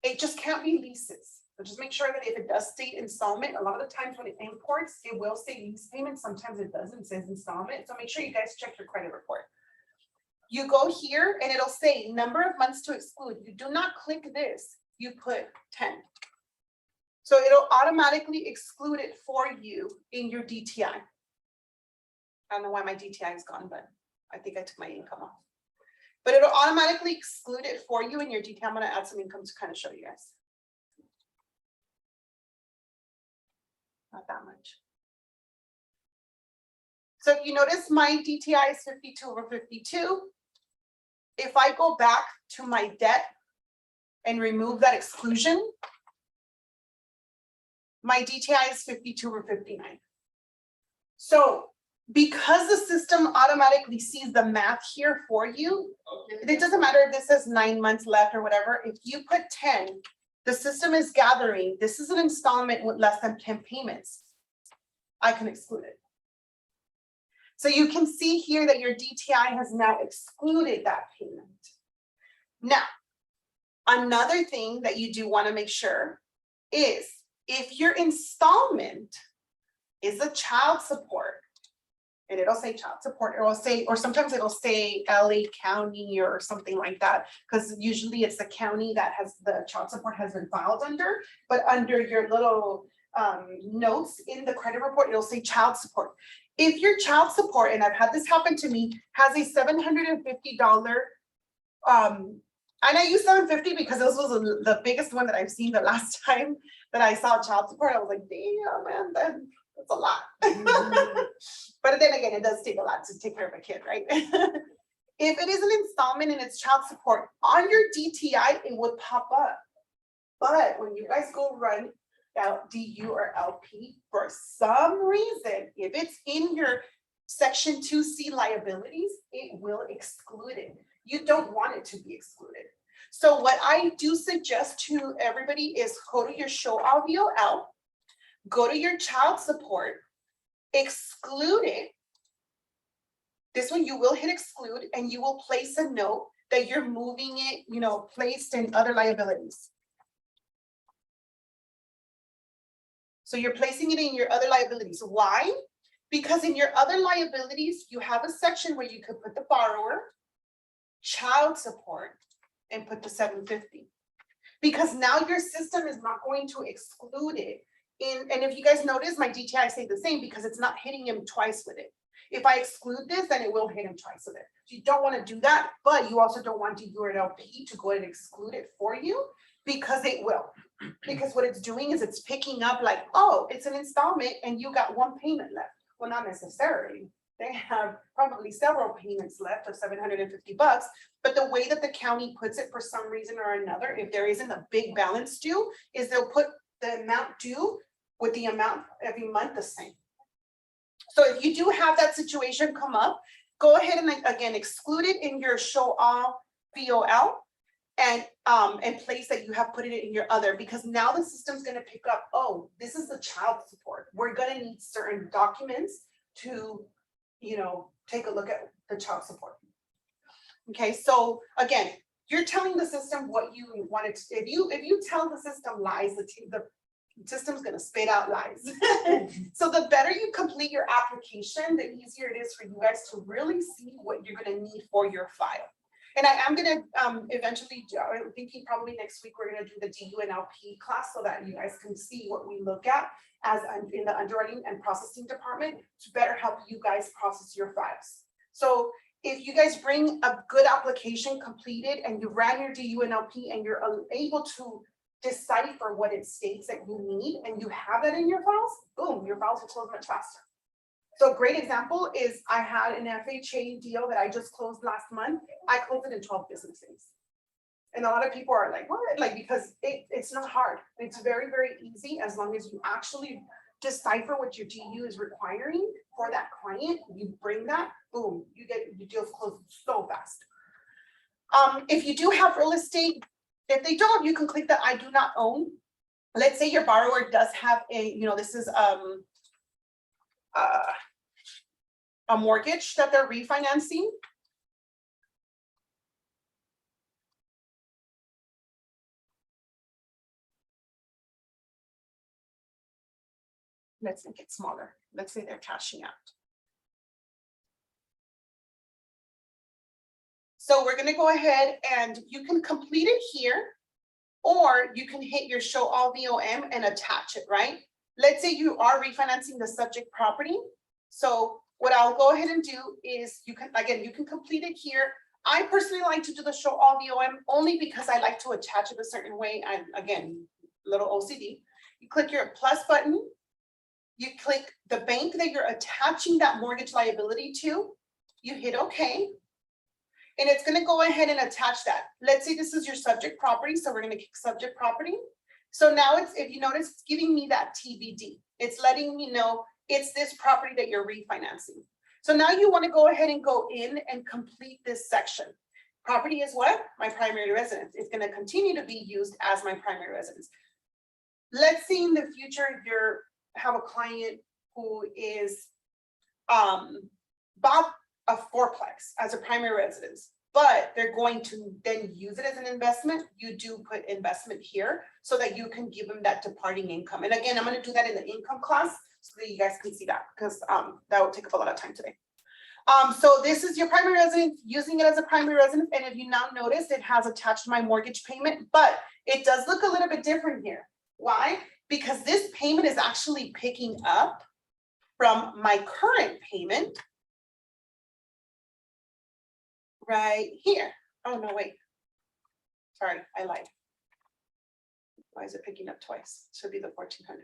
It just can't be leases. So just make sure that if it does state installment, a lot of the times when it imports, it will say lease payment. Sometimes it doesn't, it says installment. So make sure you guys check your credit report. You go here and it'll say number of months to exclude. You do not click this, you put 10. So it'll automatically exclude it for you in your DTI. I don't know why my DTI is gone, but I think I took my income off. But it'll automatically exclude it for you in your DTI. I'm going to add some income to kind of show you guys. Not that much. So if you notice, my DTI is 52/52. If I go back to my debt and remove that exclusion, my DTI is 52/59. So because the system automatically sees the math here for you, it doesn't matter if this says 9 months left or whatever. If you put 10, the system is gathering, this is an installment with less than 10 payments. I can exclude it. So you can see here that your DTI has now excluded that payment. Now, another thing that you do want to make sure is if your installment is a child support, and it'll say child support, it will say, or sometimes it'll say LA County or something like that, because usually it's the county that has the child support has been filed under, but under your little notes in the credit report, it'll say child support. If your child support, and I've had this happen to me, has a $750, and I use $750 because this was the biggest one that I've seen the last time that I saw child support. I was like, damn, man, that's a lot. But then again, it does take a lot to take care of a kid, right? If it is an installment and it's child support, on your DTI, it would pop up. But when you guys go run DU or LP, for some reason, if it's in your Section 2C liabilities, it will exclude it. You don't want it to be excluded. So what I do suggest to everybody is go to your show all VOL, go to your child support, exclude it. This one you will hit exclude and you will place a note that you're moving it, placed in other liabilities. So you're placing it in your other liabilities. Why? Because in your other liabilities, you have a section where you could put the borrower, child support, and put the 750. Because now your system is not going to exclude it. And if you guys notice, my DTI say the same because it's not hitting him twice with it. If I exclude this, then it will hit him twice with it. You don't want to do that, but you also don't want the URLP to go and exclude it for you because it will. Because what it's doing is it's picking up like, oh, it's an installment and you got one payment left. Well, not necessarily. They have probably several payments left of $750, but the way that the county puts it for some reason or another, if there isn't a big balance due, is they'll put the amount due with the amount every month the same. So if you do have that situation come up, go ahead and again, exclude it in your show all VOL and place that you have put it in your other, because now the system's gonna pick up, oh, this is the child support. We're gonna need certain documents to, take a look at the child support. Okay, so again, you're telling the system what you want it to, if you tell the system lies, the system's gonna spit out lies. So the better you complete your application, the easier it is for you guys to really see what you're gonna need for your file. And I am gonna eventually, I'm thinking probably next week, we're gonna do the DUNLP class so that you guys can see what we look at as in the underwriting and processing department to better help you guys process your files. So if you guys bring a good application completed and you ran your DUNLP and you're able to decipher what it states that you need and you have that in your files, boom, your files will close much faster. So a great example is I had an FHA deal that I just closed last month. I closed it in 12 business days. And a lot of people are like, what? Like, because it's not hard. It's very, very easy as long as you actually decipher what your DU is requiring for that client. You bring that, boom, you get your deals closed so fast. If you do have real estate, if they don't, you can click the I do not own. Let's say your borrower does have a, this is a mortgage that they're refinancing. Let's make it smaller. Let's say they're cashing out. So we're going to go ahead and you can complete it here, or you can hit your show all VOM and attach it, right? Let's say you are refinancing the subject property. So what I'll go ahead and do is you can complete it here. I personally like to do the show all VOM only because I like to attach it a certain way. And again, little OCD. You click your plus button. You click the bank that you're attaching that mortgage liability to. You hit OK. And it's going to go ahead and attach that. Let's say this is your subject property. So we're going to click subject property. So now it's, if you notice, it's giving me that TBD. It's letting me know it's this property that you're refinancing. So now you want to go ahead and go in and complete this section. Property is what? My primary residence. It's going to continue to be used as my primary residence. Let's say in the future, you have a client who is bought a fourplex as a primary residence, but they're going to then use it as an investment. You do put investment here so that you can give them that departing income. And again, I'm going to do that in the income class so that you guys can see that, because that will take up a lot of time today. So this is your primary residence, using it as a primary residence. And if you now notice, it has attached my mortgage payment, but it does look a little bit different here. Why? Because this payment is actually picking up from my current payment right here. Oh, no, wait. Sorry, I lied. Why is it picking up twice? It should be the 1,400.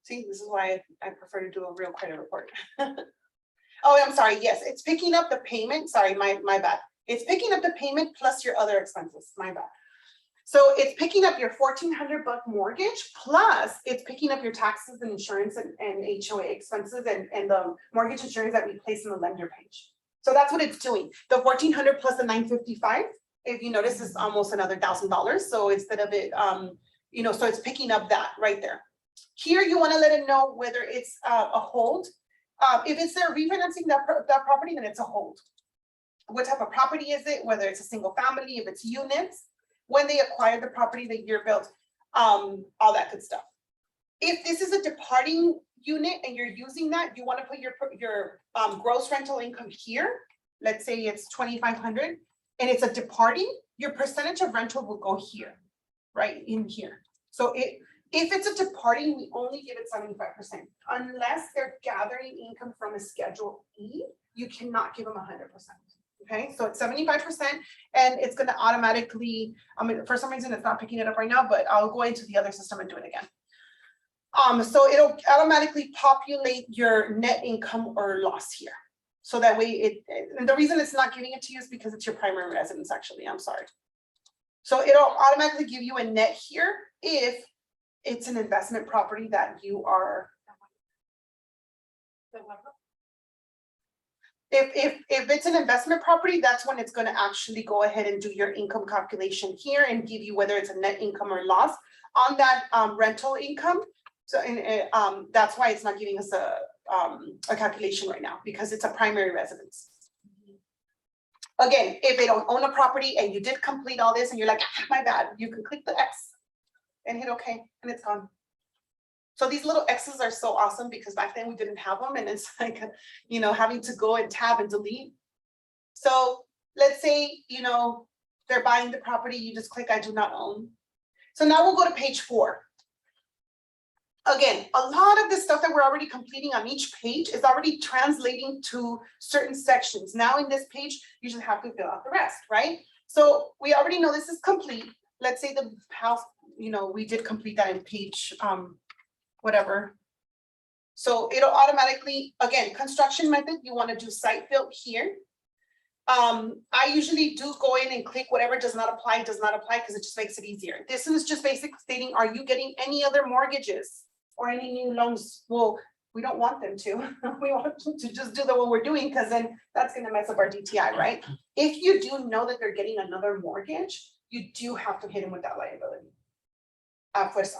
See, this is why I prefer to do a real credit report. Oh, I'm sorry. Yes, it's picking up the payment. Sorry, my bad. It's picking up the payment plus your other expenses. My bad. So it's picking up your $1,400 mortgage, plus it's picking up your taxes and insurance and HOA expenses and the mortgage insurance that we place in the lender page. So that's what it's doing. The $1,400 plus the $955 If you notice, it's almost another $1,000. So instead of it, so it's picking up that right there. Here, you want to let it know whether it's a hold. If it's they're refinancing that property, then it's a hold. What type of property is it? Whether it's a single family, if it's units, when they acquired the property, the year built, all that good stuff. If this is a departing unit and you're using that, you want to put your gross rental income here. Let's say it's 2,500 and it's a departing, your percentage of rental will go here, right in here. So if it's a departing, we only give it 75%. Unless they're gathering income from a Schedule E, you cannot give them 100%. Okay, so it's 75%, and it's going to automatically, for some reason it's not picking it up right now, but I'll go into the other system and do it again. So it'll automatically populate your net income or loss here. So that way and the reason it's not giving it to you is because it's your primary residence, actually, I'm sorry. So it'll automatically give you a net here if it's an investment property that you are. If it's an investment property, that's when it's going to actually go ahead and do your income calculation here and give you whether it's a net income or loss on that rental income. So that's why it's not giving us a calculation right now, because it's a primary residence. Again, if they don't own a property and you did complete all this and you're like, my bad, you can click the X and hit OK, and it's gone. So these little X's are so awesome because back then we didn't have them, and it's like, having to go and tab and delete. So let's say, they're buying the property, you just click I do not own. So now we'll go to page 4. Again, a lot of the stuff that we're already completing on each page is already translating to certain sections. Now in this page, you just have to fill out the rest, right? So we already know this is complete. Let's say the house, we did complete that in page whatever. So it'll automatically, again, construction method, you want to do site built here. I usually do go in and click whatever does not apply, because it just makes it easier. This is just basically stating, are you getting any other mortgages or any new loans? Well, we don't want them to. We want them to just do the what we're doing, because then that's going to mess up our DTI, right? If you do know that they're getting another mortgage, you do have to hit them with that liability. Fuerzas.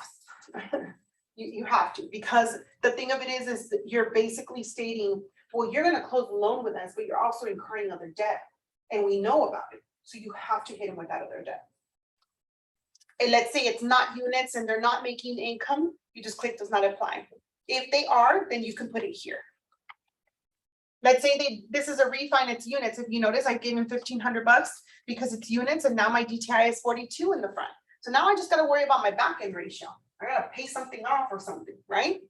You have to, because the thing of it is that you're basically stating, well, you're going to close the loan with us, but you're also incurring other debt, and we know about it. So you have to hit them with that other debt. And let's say it's not units and they're not making income, you just click does not apply. If they are, then you can put it here. Let's say this is a refinance units. If you notice, I gave them $1,500 because it's units, and now my DTI is 42 in the front. So now I just got to worry about my back end ratio. I gotta pay something off or something, right?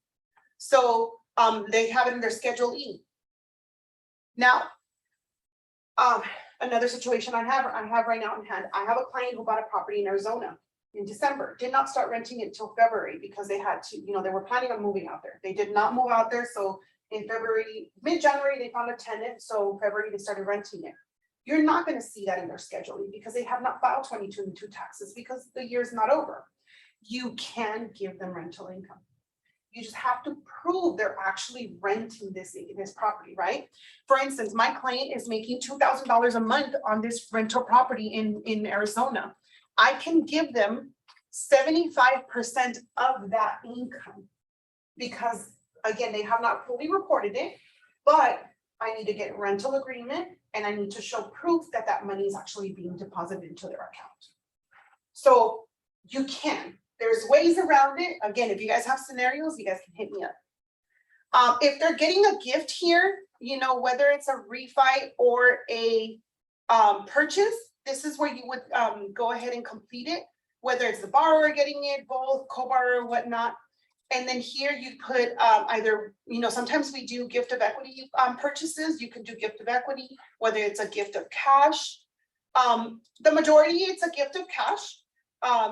So they have it in their Schedule E. Now, another situation I have right now in hand. I have a client who bought a property in Arizona in December, did not start renting it until February because they had to, they were planning on moving out there. They did not move out there. So in February, mid-January, they found a tenant. So February, they started renting it. You're not going to see that in their Schedule E because they have not filed 2022 taxes because the year's not over. You can give them rental income. You just have to prove they're actually renting this property, right? For instance, my client is making $2,000 a month on this rental property in Arizona. I can give them 75% of that income because, again, they have not fully reported it, but I need to get rental agreement and I need to show proof that that money is actually being deposited into their account. So you can. There's ways around it. Again, if you guys have scenarios, you guys can hit me up. If they're getting a gift here, whether it's a refi or a purchase, this is where you would go ahead and complete it, whether it's the borrower getting it, both co-borrower, whatnot. And then here you put either, sometimes we do gift of equity purchases. You can do gift of equity, whether it's a gift of cash. The majority, it's a gift of cash.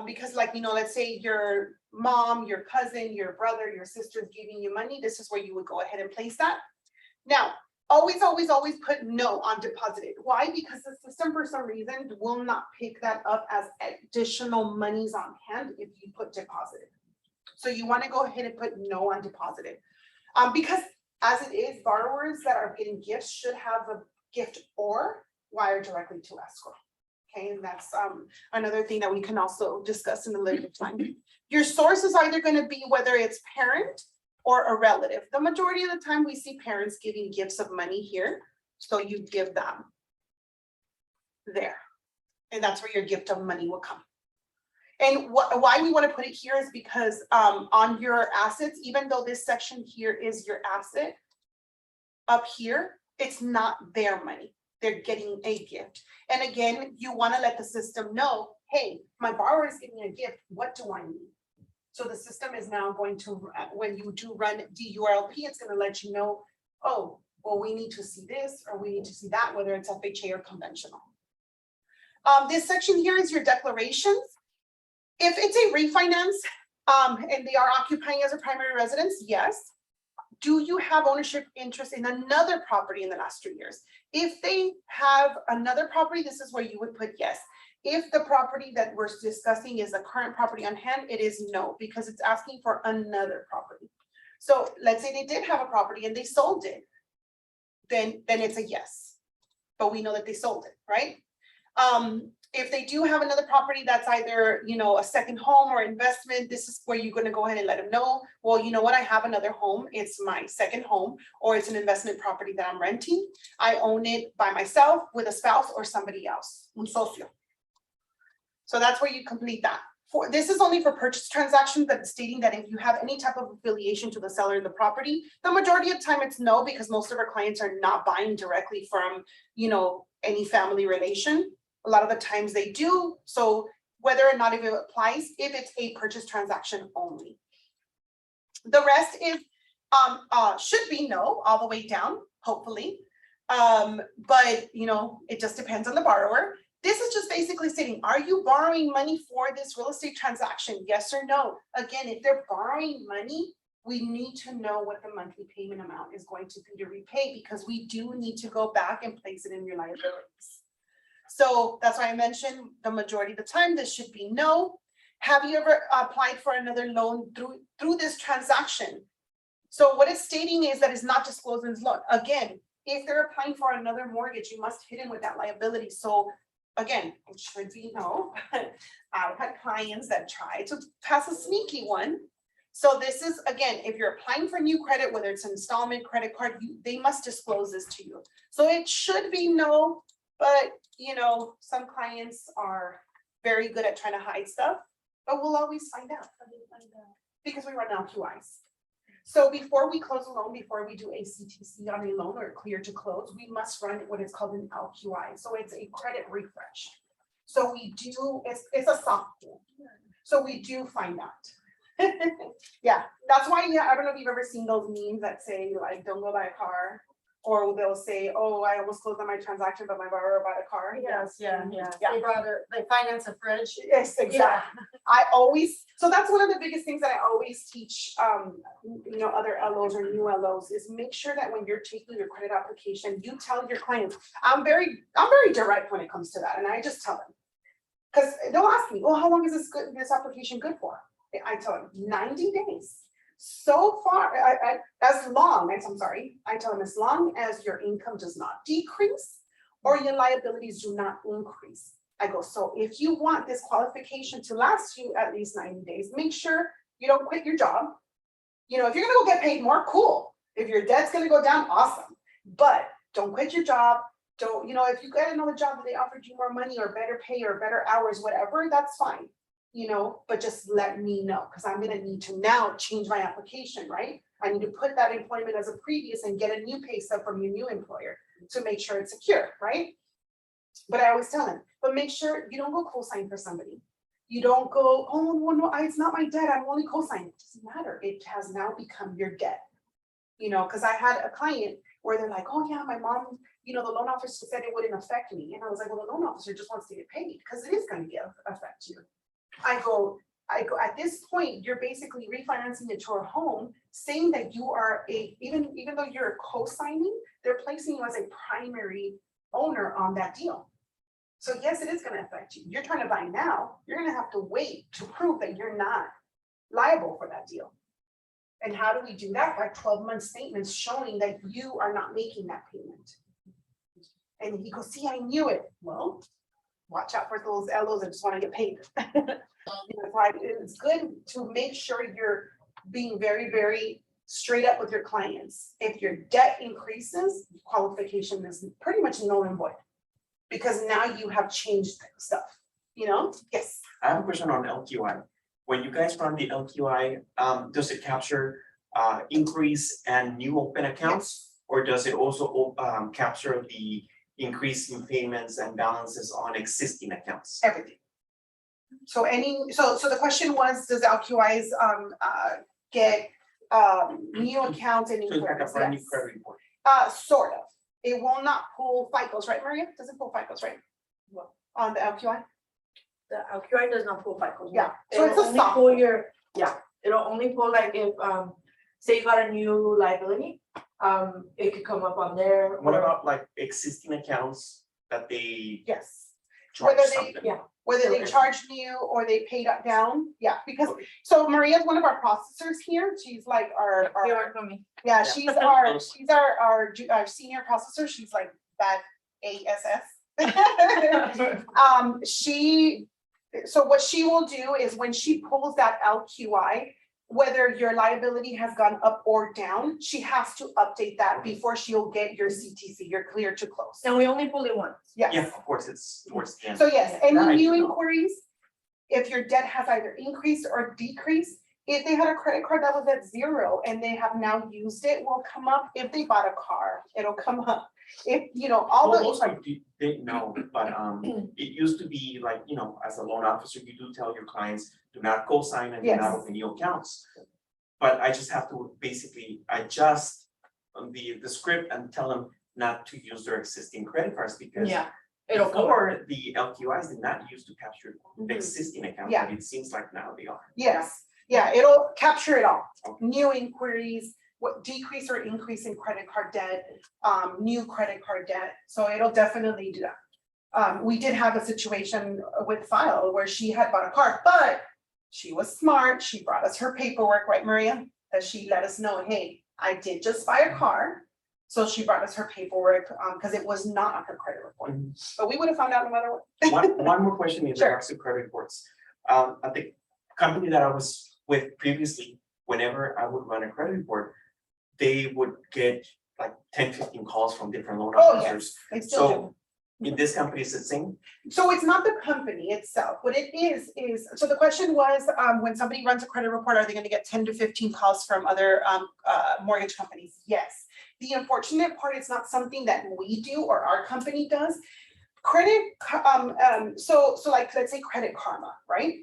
Because let's say your mom, your cousin, your brother, your sister is giving you money. This is where you would go ahead and place that. Now, always put no on deposited. Why? Because the system for some reason will not pick that up as additional monies on hand if you put deposited. So you want to go ahead and put no on deposited. Because as it is, borrowers that are getting gifts should have a gift or wire directly to escrow. Okay, and that's another thing that we can also discuss in a little bit of time. Your source is either going to be whether it's parent or a relative. The majority of the time we see parents giving gifts of money here. So you give them there. And that's where your gift of money will come. And why we want to put it here is because on your assets, even though this section here is your asset, up here, it's not their money. They're getting a gift. And again, you want to let the system know, hey, my borrower is giving me a gift. What do I need? So the system is now going to, when you do run DURLP, it's going to let you know, oh, well, we need to see this or we need to see that, whether it's FHA or conventional. This section here is your declarations. If it's a refinance and they are occupying as a primary residence, yes. Do you have ownership interest in another property in the last 2 years? If they have another property, this is where you would put yes. If the property that we're discussing is a current property on hand, it is no, because it's asking for another property. So let's say they did have a property and they sold it, then it's a yes. But we know that they sold it, right? If they do have another property that's either, you know, a second home or investment, this is where you're going to go ahead and let them know, well, you know what, I have another home. It's my second home, or it's an investment property that I'm renting. I own it by myself, with a spouse, or somebody else, un socio. So that's where you complete that. This is only for purchase transactions, that stating that if you have any type of affiliation to the seller of the property, the majority of the time it's no, because most of our clients are not buying directly from, you know, any family relation. A lot of the times they do. So whether or not if it applies, if it's a purchase transaction only. The rest is should be no, all the way down, hopefully. But you know, it just depends on the borrower. This is just basically stating, are you borrowing money for this real estate transaction? Yes or no? Again, if they're borrowing money, we need to know what the monthly payment amount is going to be to repay, because we do need to go back and place it in your liabilities. So that's why I mentioned the majority of the time this should be no. Have you ever applied for another loan through this transaction? So what it's stating is that it's not disclosed in this loan. Again, if they're applying for another mortgage, you must hit in with that liability. So again, it should be no. I've had clients that try to pass a sneaky one. So this is, again, if you're applying for new credit, whether it's an installment, credit card, they must disclose this to you. So it should be no, but you know, some clients are very good at trying to hide stuff, but we'll always find out because we run LQIs. So before we close a loan, before we do a CTC on a loan or clear to close, we must run what is called an LQI. So it's a credit refresh. So we do, it's a soft tool. So we do find out. Yeah, that's why, yeah, I don't know if you've ever seen those memes that say like, don't go buy a car. Or they'll say, oh, I almost closed on my transaction, but my borrower bought a car. Yes, yeah. Yeah. They finance a fridge. Yes, exactly. Yeah. I always, so that's one of the biggest things that I always teach, you know, other LOs or new LOs is make sure that when you're taking your credit application, you tell your clients, I'm very direct when it comes to that. And I just tell them, because they'll ask me, well, how long is this application good for? I tell them 90 days. So far, I tell them as long as your income does not decrease or your liabilities do not increase. I go, so if you want this qualification to last you at least 90 days, make sure you don't quit your job. You know, if you're gonna go get paid more, cool. If your debt's gonna go down, awesome. But don't quit your job. Don't, you know, if you get another job that they offered you more money or better pay or better hours, whatever, that's fine. You know, but just let me know, because I'm going to need to now change my application, right? I need to put that employment as a previous and get a new pay stub from your new employer to make sure it's secure, right? But I always tell them, but make sure you don't go co-sign for somebody. You don't go, oh, well, no, it's not my debt, I'm only co-signing. It doesn't matter. It has now become your debt. You know, because I had a client where they're like, oh yeah, my mom, you know, the loan officer said it wouldn't affect me. And I was like, well, the loan officer just wants to get paid because it is going to affect you. I go, at this point, you're basically refinancing it to a home, saying that you are even though you're co-signing, they're placing you as a primary owner on that deal. So yes, it is going to affect you. You're trying to buy now, you're going to have to wait to prove that you're not liable for that deal. And how do we do that? By 12-month statements showing that you are not making that payment. And he goes, see, I knew it. Well, watch out for those LOs that just want to get paid. That's why it's good to make sure you're being very, very straight up with your clients. If your debt increases, qualification is pretty much null and void. Because now you have changed stuff, you know? Yes. I have a question on LQI. When you guys run the LQI, does it capture increase and new open accounts? Or does it also capture the increase in payments and balances on existing accounts? Everything. So so the question was, does LQIs get new accounts and So it's like a inquiries? brand new Yes. credit report. Sort of. It will not pull FICOs, right, Maria? Doesn't pull FICOs, right? What? On the LQI? The LQI does not pull FICOs. Yeah, so it's It'll a only soft. pull your, yeah, it'll only pull like if, say you got a new liability, it could come up on there. What or- about like existing accounts that they Yes. charge Whether they- something? yeah. Whether they Okay. charge new or they paid up down, yeah, because, Okay. so Maria's one of our processors here. She's like You work for me. yeah, Yeah. she's our senior processor. She's like that ASS. So what she will do is when she pulls that LQI, whether your liability has gone up or down, she has to update that before she'll get your CTC, your clear to close. And we only pull it once. Yeah, Yes. of course, it's towards the end. So yes, That I any new do know. inquiries, if your debt has either increased or decreased, if they had a credit card that was at 0 and they have now used it, will come up. If they bought a car, it'll come up. If, you know, all Well, the. those I didn't know, but it used to be like, you know, as a loan officer, you do tell your clients, do not co-sign and do not Yes. open new accounts. But I just have to basically adjust the script and tell them not to use their existing credit cards because Yeah, it'll come up. before the LQIs did not use to capture Mhm. existing accounts, Yeah. but it seems like now they are. Yes, yeah, it'll capture it all. Okay. New inquiries, what decrease or increase in credit card debt, new credit card debt, so it'll definitely do that. We did have a situation with File where she had bought a car, but she was smart, she brought us her paperwork, right, Maria? That she let us know, hey, I did just buy a car. So she brought us her paperwork, because it was not on her credit report, but we would have found out no matter what. One more question in Sure. regards to credit reports. At the company that I was with previously, whenever I would run a credit report, they would get like 10, 15 calls from different loan Oh, officers. yes, they still do. So in this company, is it the same? So it's not the company itself. What it is, so the question was, when somebody runs a credit report, are they gonna get 10 to 15 calls from other mortgage companies? Yes. The unfortunate part, it's not something that we do or our company does. Credit, so like, let's say Credit Karma, right?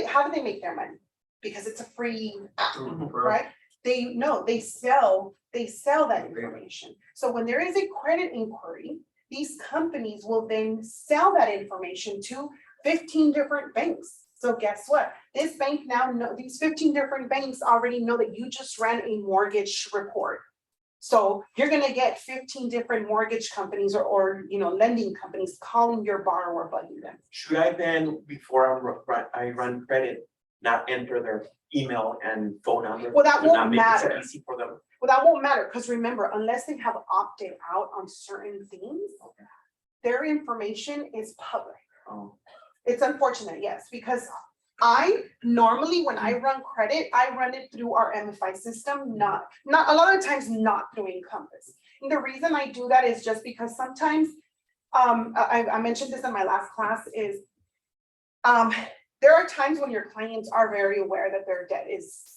How do they make their money? Because it's a free app, right? They sell that information. So when there is a credit inquiry, these companies will then sell that information to 15 different banks. So guess what? This bank now these 15 different banks already know that you just ran a mortgage report. So you're gonna get 15 different mortgage companies or lending companies calling your borrower, bugging them. Should I then, before I run credit, not enter their email and phone number? Well, that to not won't make it so matter. Easy for them. Well, that won't matter, because remember, unless they have opted out on certain things, their information is public. Oh, It's unfortunate, yes, because I normally, when I run credit, I run it through our MFI system, not a lot of times not through Encompass. And the reason I do that is just because sometimes, I mentioned this in my last class is, there are times when your clients are very aware that their debt is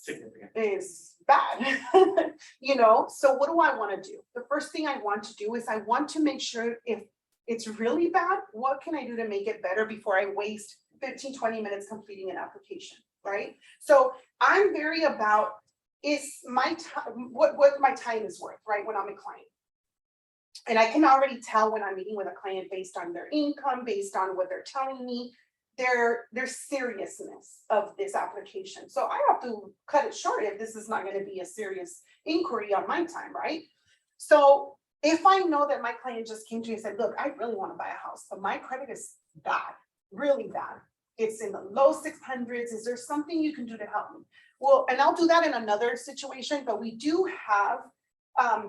significant. bad, so what do I want to do? The first thing I want to do is I want to make sure if it's really bad, what can I do to make it better before I waste 15, 20 minutes completing an application, right? So I'm very about is my time, what my time is worth, right, when I'm a client. And I can already tell when I'm meeting with a client based on their income, based on what they're telling me, their seriousness of this application. So I have to cut it short if this is not going to be a serious inquiry on my time, right? So if I know that my client just came to me and said, look, I really want to buy a house, but my credit is bad, really bad. It's in the low 600s. Is there something you can do to help me? Well, and I'll do that in another situation, but we do have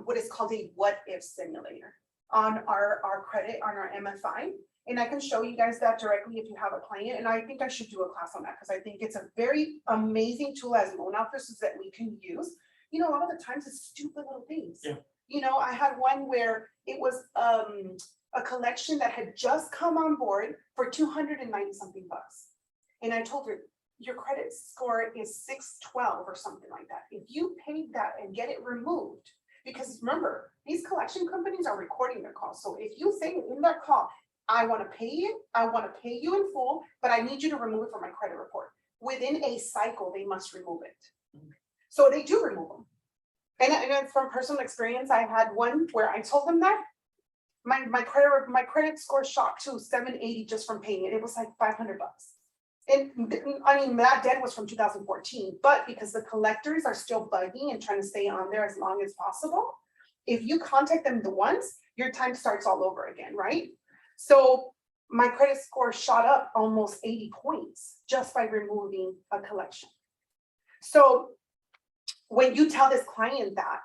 what is called a what if simulator on our credit, on our MFI. And I can show you guys that directly if you have a client, and I think I should do a class on that, because I think it's a very amazing tool as loan officers that we can use. You know, a lot of the times it's stupid little things. Yeah. You know, I had one where it was a collection that had just come on board for 290 something bucks. And I told her, your credit score is 612 or something like that. If you paid that and get it removed, because remember, these collection companies are recording their calls. So if you say in that call, I want to pay it, I want to pay you in full, but I need you to remove it from my credit report. Within a cycle, they must remove it. So they do remove them. And from personal experience, I had one where I told them that my credit score shot to 780 just from paying it. It was like 500 bucks. And I mean, that debt was from 2014, but because the collectors are still bugging and trying to stay on there as long as possible, if you contact them once, your time starts all over again, right? So my credit score shot up almost 80 points just by removing a collection. So when you tell this client that,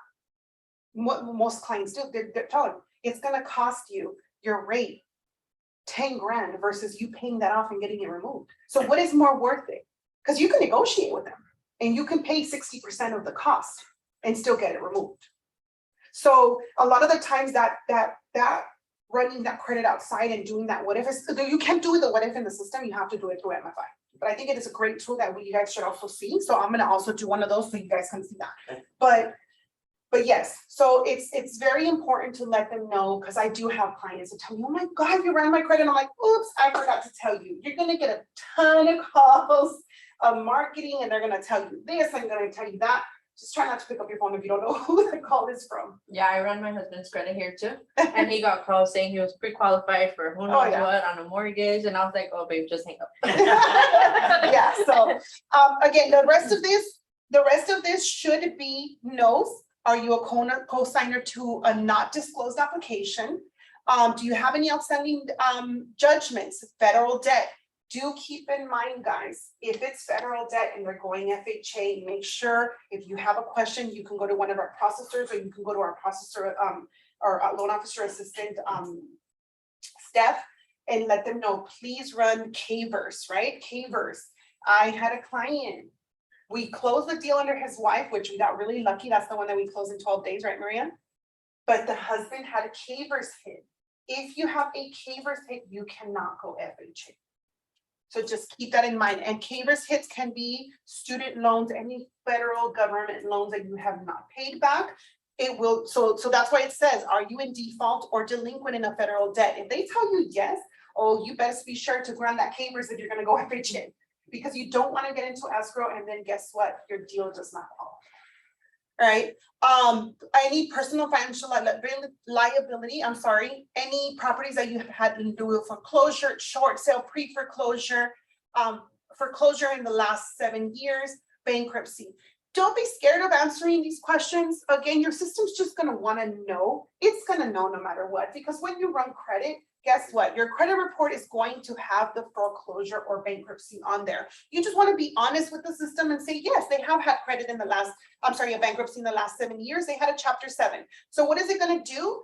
what most clients do, they're telling, it's gonna cost you your rate 10 grand versus you paying that off and getting it removed. So what is more worth it? Because you can negotiate with them and you can pay 60% of the cost and still get it removed. So a lot of the times that running that credit outside and doing that what if, you can't do the what if in the system, you have to do it through MFI. But I think it is a great tool that you guys should also see. So I'm gonna also do one of those so you guys can see that. But yes, so it's very important to let them know, because I do have clients that tell me, oh my God, you ran my credit. And I'm like, oops, I forgot to tell you. You're gonna get a ton of calls of marketing and they're gonna tell you this, I'm gonna tell you that. Just try not to pick up your phone if you don't know who the call is from. Yeah, I run my husband's credit here too, and he got calls saying he was pre-qualified for who knows what on a mortgage, and I was like, oh babe, just hang up. Yeah, so again, the rest of this should be no's. Are you a co-signer to a not disclosed application? Do you have any outstanding judgments, federal debt? Do keep in mind, guys, if it's federal debt and they're going FHA, make sure if you have a question, you can go to one of our processors, or you can go to our processor or loan officer assistant Steph, and let them know, please run K-verse, right? K-verse. I had a client, we closed the deal under his wife, which we got really lucky. That's the one that we closed in 12 days, right, Maria? But the husband had a K-verse hit. If you have a K-verse hit, you cannot go FHA. So just keep that in mind. And K-verse hits can be student loans, any federal government loans that you have not paid back. It will, so that's why it says, are you in default or delinquent in a federal debt? If they tell you yes, oh, you best be sure to grant that K-verse if you're gonna go FHA, because you don't wanna get into escrow and then guess what? Your deal does not fall. All right, any personal financial liability, any properties that you have had to do with foreclosure, short sale, pre-foreclosure, foreclosure in the last 7 years, bankruptcy. Don't be scared of answering these questions. Again, your system's just gonna wanna know. It's gonna know no matter what, because when you run credit, guess what? Your credit report is going to have the foreclosure or bankruptcy on there. You just want to be honest with the system and say, yes, they have had credit in the last, a bankruptcy in the last 7 years. They had a chapter 7. So what is it going to do?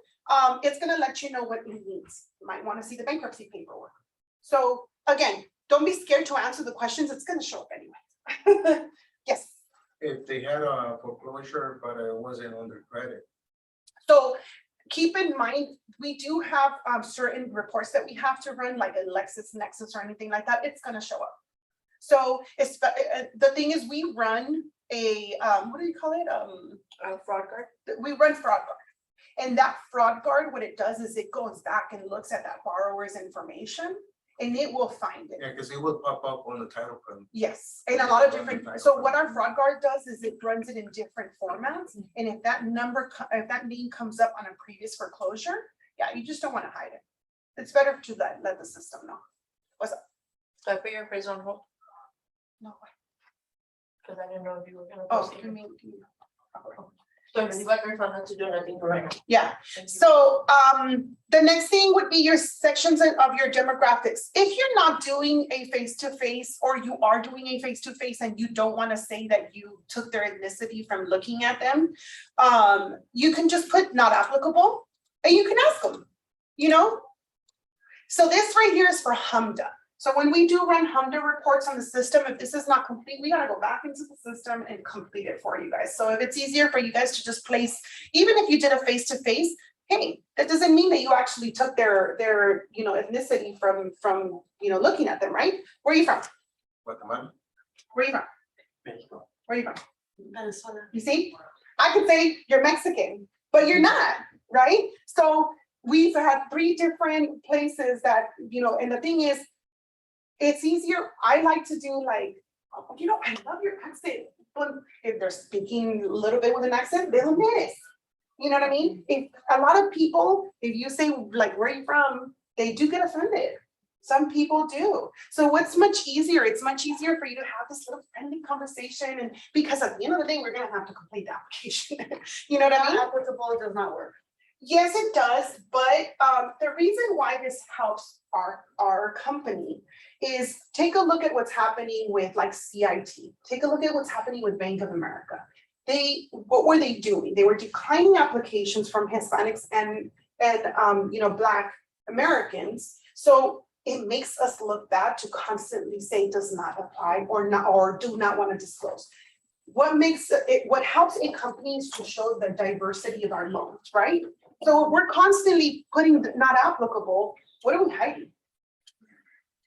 It's going to let you know what it means. You might want to see the bankruptcy paperwork. So again, don't be scared to answer the questions. It's going to show up anyway. Yes. If they had a foreclosure, but it wasn't under credit. So keep in mind, we do have certain reports that we have to run, like a LexisNexis or anything like that. It's going to show up. So it's, the thing is, we run a, what do you call it? A fraud guard. We run fraud guard. And that fraud guard, what it does is it goes back and looks at that borrower's information and it will find it. Yeah, because it will pop up on the title company. Yes, and a lot of different, so what our fraud guard does is it runs it in different formats. And if that number, if that name comes up on a previous foreclosure, yeah, you just don't want to hide it. It's better to let the system know. What's up? So I put your appraisal on hold, No. because I didn't know if you were gonna. Oh, proceed. you mean, So if you got your phone, not to do nothing for right now. yeah. Thank you. So the next thing would be your sections of your demographics. If you're not doing a face-to-face, or you are doing a face-to-face and you don't want to say that you took their ethnicity from looking at them, you can just put not applicable and you can ask them, you know, So this right here is for HMDA. So when we do run HMDA reports on the system, if this is not complete, we gotta go back into the system and complete it for you guys. So if it's easier for you guys to just place, even if you did a face-to-face, hey, that doesn't mean that you actually took their ethnicity from looking at them, right? Where are you from? Guatemala. Where are you from? Mexico. Where are you from? Venezuela. You see, I could say you're Mexican, but you're not, right? So we've had 3 different places that, and the thing is, it's easier. I like to do like, I love your accent, but if they're speaking a little bit with an accent, they'll miss. You know what I mean? If a lot of people, if you say like, where are you from? They do get offended. Some people do. So what's much easier? It's much easier for you to have this little friendly conversation, and because at the end of the day, we're gonna have to complete the application. You know what I mean? Applicable does not work. Yes, it does, but the reason why this helps our company is take a look at what's happening with like CIT. Take a look at what's happening with Bank of America. What were they doing? They were declining applications from Hispanics and Black Americans. So it makes us look bad to constantly say does not apply or do not want to disclose. What helps a company is to show the diversity of our loans, right? So if we're constantly putting not applicable, what are we hiding?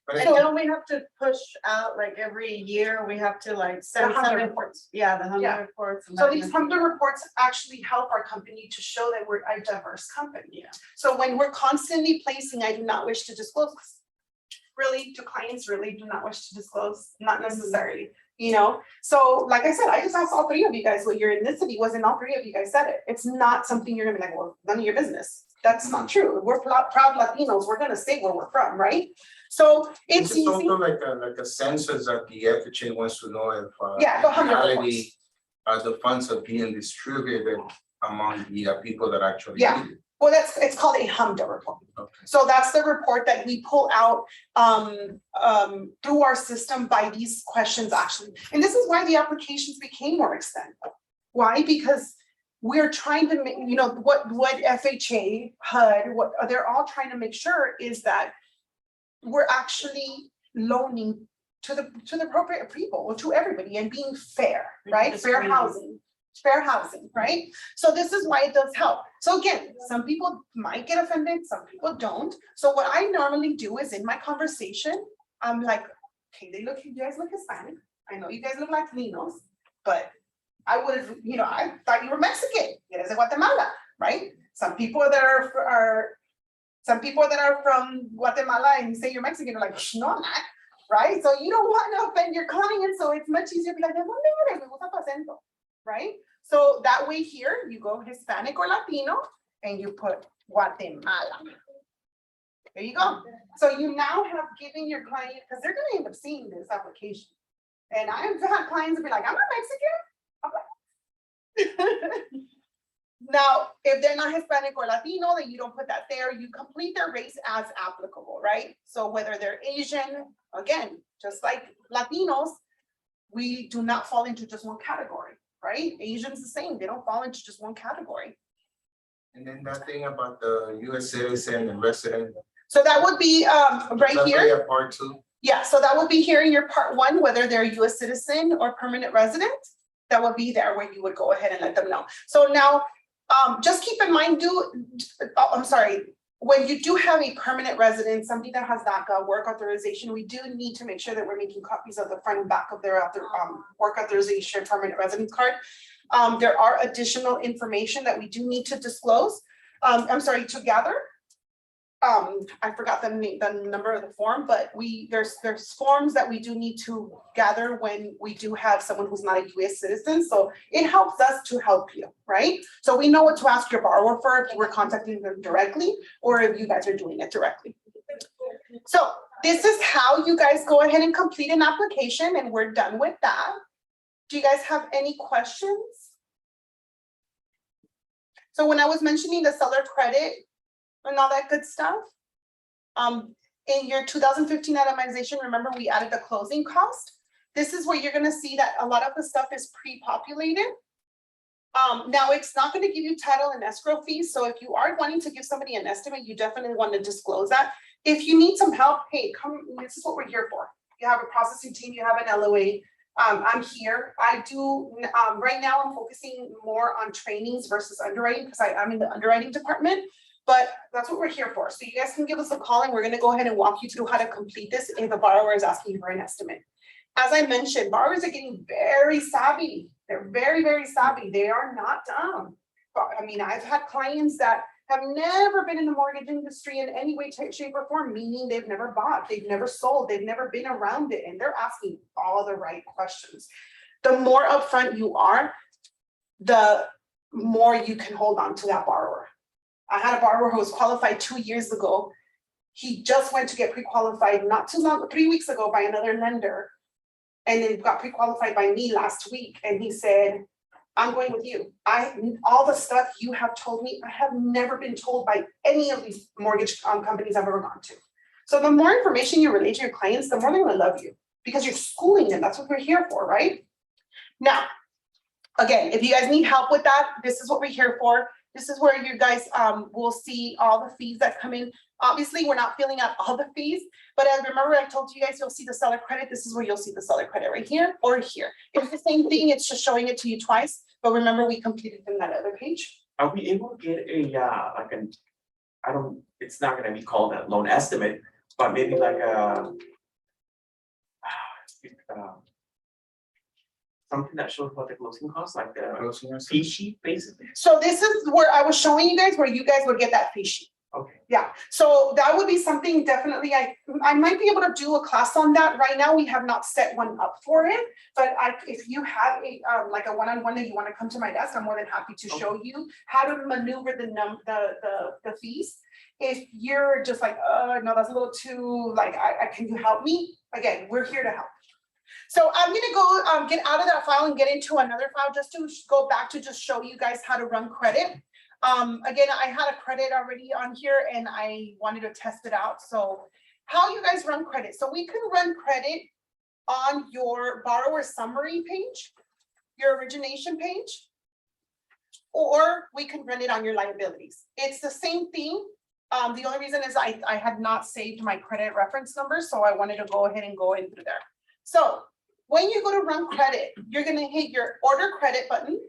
But And don't we have to push out like every year, we have to like send The HMDA some reports. Yeah, the Yeah. HMDA reports. and So that these kind of thing. HMDA reports actually help our company to show that we're a diverse company. Yeah. So when we're constantly placing, I do not wish to disclose, really, to clients really do not wish to disclose, not necessarily, So like I said, I just asked all 3 of you guys what your ethnicity was, and all 3 of you guys said it. It's not something you're gonna be like, well, none of your business. That's not true. We're proud Latinos. We're gonna say where we're from, right? So it's This is easy. also like a census that the FHA wants to know if Yeah, the in 100 reality, the funds are being distributed among the people that actually Yeah. need it. Well, it's called a HMDA report. Okay. So that's the report that we pull out through our system by these questions actually. And this is why the applications became more extensive. Why? Because we're trying to make, what FHA, HUD, what they're all trying to make sure is that we're actually loaning to the appropriate people, or to everybody, and being fair, right? Fair housing, right? So this is why it does help. So again, some people might get offended, some people don't. So what I normally do is in my conversation, I'm like, okay, you guys look Hispanic. I know you guys look Latinos, but I would have, I thought you were Mexican. Eres de Guatemala, right? Some people that are from Guatemala and say you're Mexican are like, no, I'm not, right? So you don't want to offend your client, so it's much easier to be like, right? So that way here, you go Hispanic or Latino, and you put Guatemala. There you go. So you now have given your client, because they're gonna end up seeing this application. And I've had clients be like, I'm not Mexican. Now, if they're not Hispanic or Latino, then you don't put that there. You complete their race as applicable, right? So whether they're Asian, again, just like Latinos, we do not fall into just one category, right? Asians the same, they don't fall into just one category. And then that thing about the US citizen and resident. So that would be right here. Part 2. Yeah, so that would be here in your part 1, whether they're a US citizen or permanent resident. That would be there where you would go ahead and let them know. So now, just keep in mind, when you do have a permanent resident, somebody that has DACA work authorization, we do need to make sure that we're making copies of the front and back of their work authorization permanent residence card. There are additional information that we do need to disclose. To gather. I forgot the number of the form, but there's forms that we do need to gather when we do have someone who's not a US citizen. So it helps us to help you, right? So we know what to ask your borrower for if you were contacting them directly, or if you guys are doing it directly. So this is how you guys go ahead and complete an application, and we're done with that. Do you guys have any questions? So when I was mentioning the seller credit and all that good stuff, in your 2015 itemization, remember we added the closing cost. This is where you're gonna see that a lot of the stuff is pre-populated. Now it's not gonna give you title and escrow fees, so if you are wanting to give somebody an estimate, you definitely want to disclose that. If you need some help, hey, come, this is what we're here for. You have a processing team, you have an LOA. I'm here. I do, right now I'm focusing more on trainings versus underwriting because I'm in the underwriting department, but that's what we're here for. So you guys can give us a call and we're gonna go ahead and walk you through how to complete this if the borrower is asking for an estimate. As I mentioned, borrowers are getting very savvy. They're very, very savvy. They are not dumb. But I mean, I've had clients that have never been in the mortgage industry in any way, shape, or form, meaning they've never bought, they've never sold, they've never been around it, and they're asking all the right questions. The more upfront you are, the more you can hold on to that borrower. I had a borrower who was qualified 2 years ago. He just went to get pre-qualified not too long, 3 weeks ago by another lender. And then got pre-qualified by me last week. And he said, I'm going with you. All the stuff you have told me, I have never been told by any of these mortgage companies I've ever gone to. So the more information you relate to your clients, the more they're gonna love you because you're schooling them. That's what we're here for, right? Now, again, if you guys need help with that, this is what we're here for. This is where you guys will see all the fees that come in. Obviously, we're not filling out all the fees, but remember I told you guys you'll see the seller credit. This is where you'll see the seller credit right here or here. It's the same thing. It's just showing it to you twice. But remember, we completed in that other page. Are we able to get a, like an, it's not gonna be called a loan estimate, but maybe like a, something that shows what the closing costs, like the Closing fee sheet, basically? So this is where I was showing you guys where you guys would get that fee sheet. Okay. Yeah, so that would be something definitely I might be able to do a class on that. Right now, we have not set one up for it, but if you have a like a one-on-one that you want to come to my desk, I'm more than happy to show you how to maneuver the fees. If you're just like, no, that's a little too like, can you help me? Again, we're here to help. So I'm gonna go get out of that file and get into another file just to go back to just show you guys how to run credit. Again, I had a credit already on here and I wanted to test it out. So how you guys run credit? So we can run credit on your borrower summary page, your origination page, or we can run it on your liabilities. It's the same thing. The only reason is I had not saved my credit reference number, so I wanted to go ahead and go in through there. So when you go to run credit, you're gonna hit your order credit button.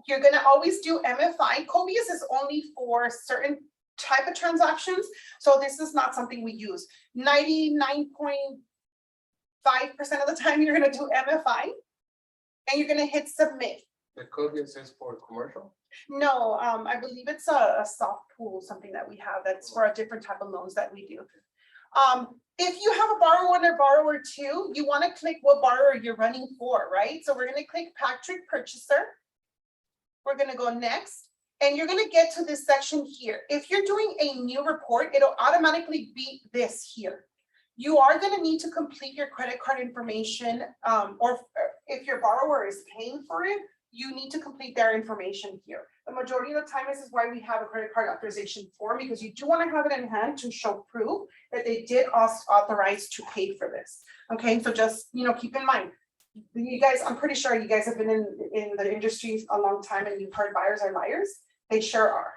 You're gonna always do MFI. Cobius is only for certain type of transactions, so this is not something we use. 99.5% of the time you're gonna do MFI, and you're gonna hit submit. The code is for commercial? No, I believe it's a soft pool, something that we have that's for a different type of loans that we do. If you have a borrower 1 or borrower 2, you want to click what borrower you're running for, right? So we're going to click Patrick Purchaser. We're going to go next, and you're going to get to this section here. If you're doing a new report, it'll automatically be this here. You are going to need to complete your credit card information, or if your borrower is paying for it, you need to complete their information here. The majority of the time, this is why we have a credit card authorization form, because you do want to have it in hand to show proof that they did authorize to pay for this. Okay, so just, keep in mind, you guys, I'm pretty sure you guys have been in the industry a long time and you've heard buyers are liars. They sure are.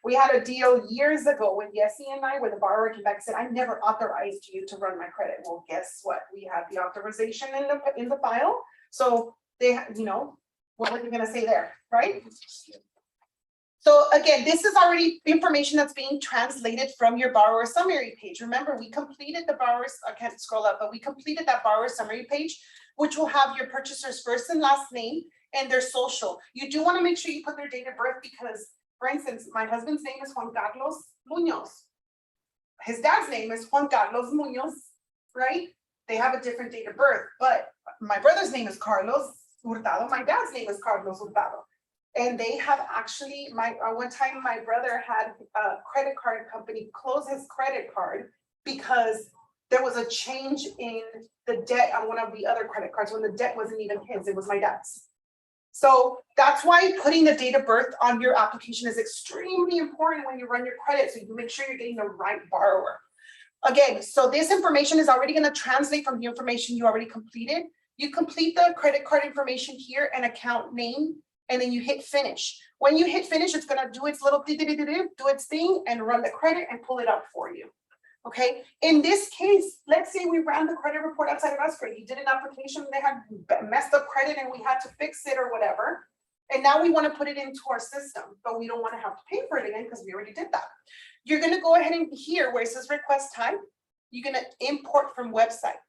We had a deal years ago with Yessie and I, where the borrower came back and said, I never authorized you to run my credit. Well, guess what? We have the authorization in the file. So they, what were you gonna say there, right? So again, this is already information that's being translated from your borrower summary page. Remember, we completed the borrower's, I can't scroll up, but we completed that borrower summary page, which will have your purchaser's first and last name and their social. You do want to make sure you put their date of birth because, for instance, my husband's name is Juan Carlos Munoz. His dad's name is Juan Carlos Munoz, right? They have a different date of birth, but my brother's name is Carlos Hurtado. My dad's name is Carlos Hurtado. And they have actually, one time my brother had a credit card company close his credit card because there was a change in the debt on one of the other credit cards when the debt wasn't even his, it was my dad's. So that's why putting the date of birth on your application is extremely important when you run your credit, so you make sure you're getting the right borrower. Again, so this information is already going to translate from the information you already completed. You complete the credit card information here and account name, and then you hit finish. When you hit finish, it's gonna do its little do its thing and run the credit and pull it up for you. Okay, in this case, let's say we ran the credit report outside of escrow. You did an application, they had messed up credit and we had to fix it or whatever. And now we want to put it into our system, but we don't want to have to pay for it again because we already did that. You're going to go ahead and here where it says request type, you're going to import from website.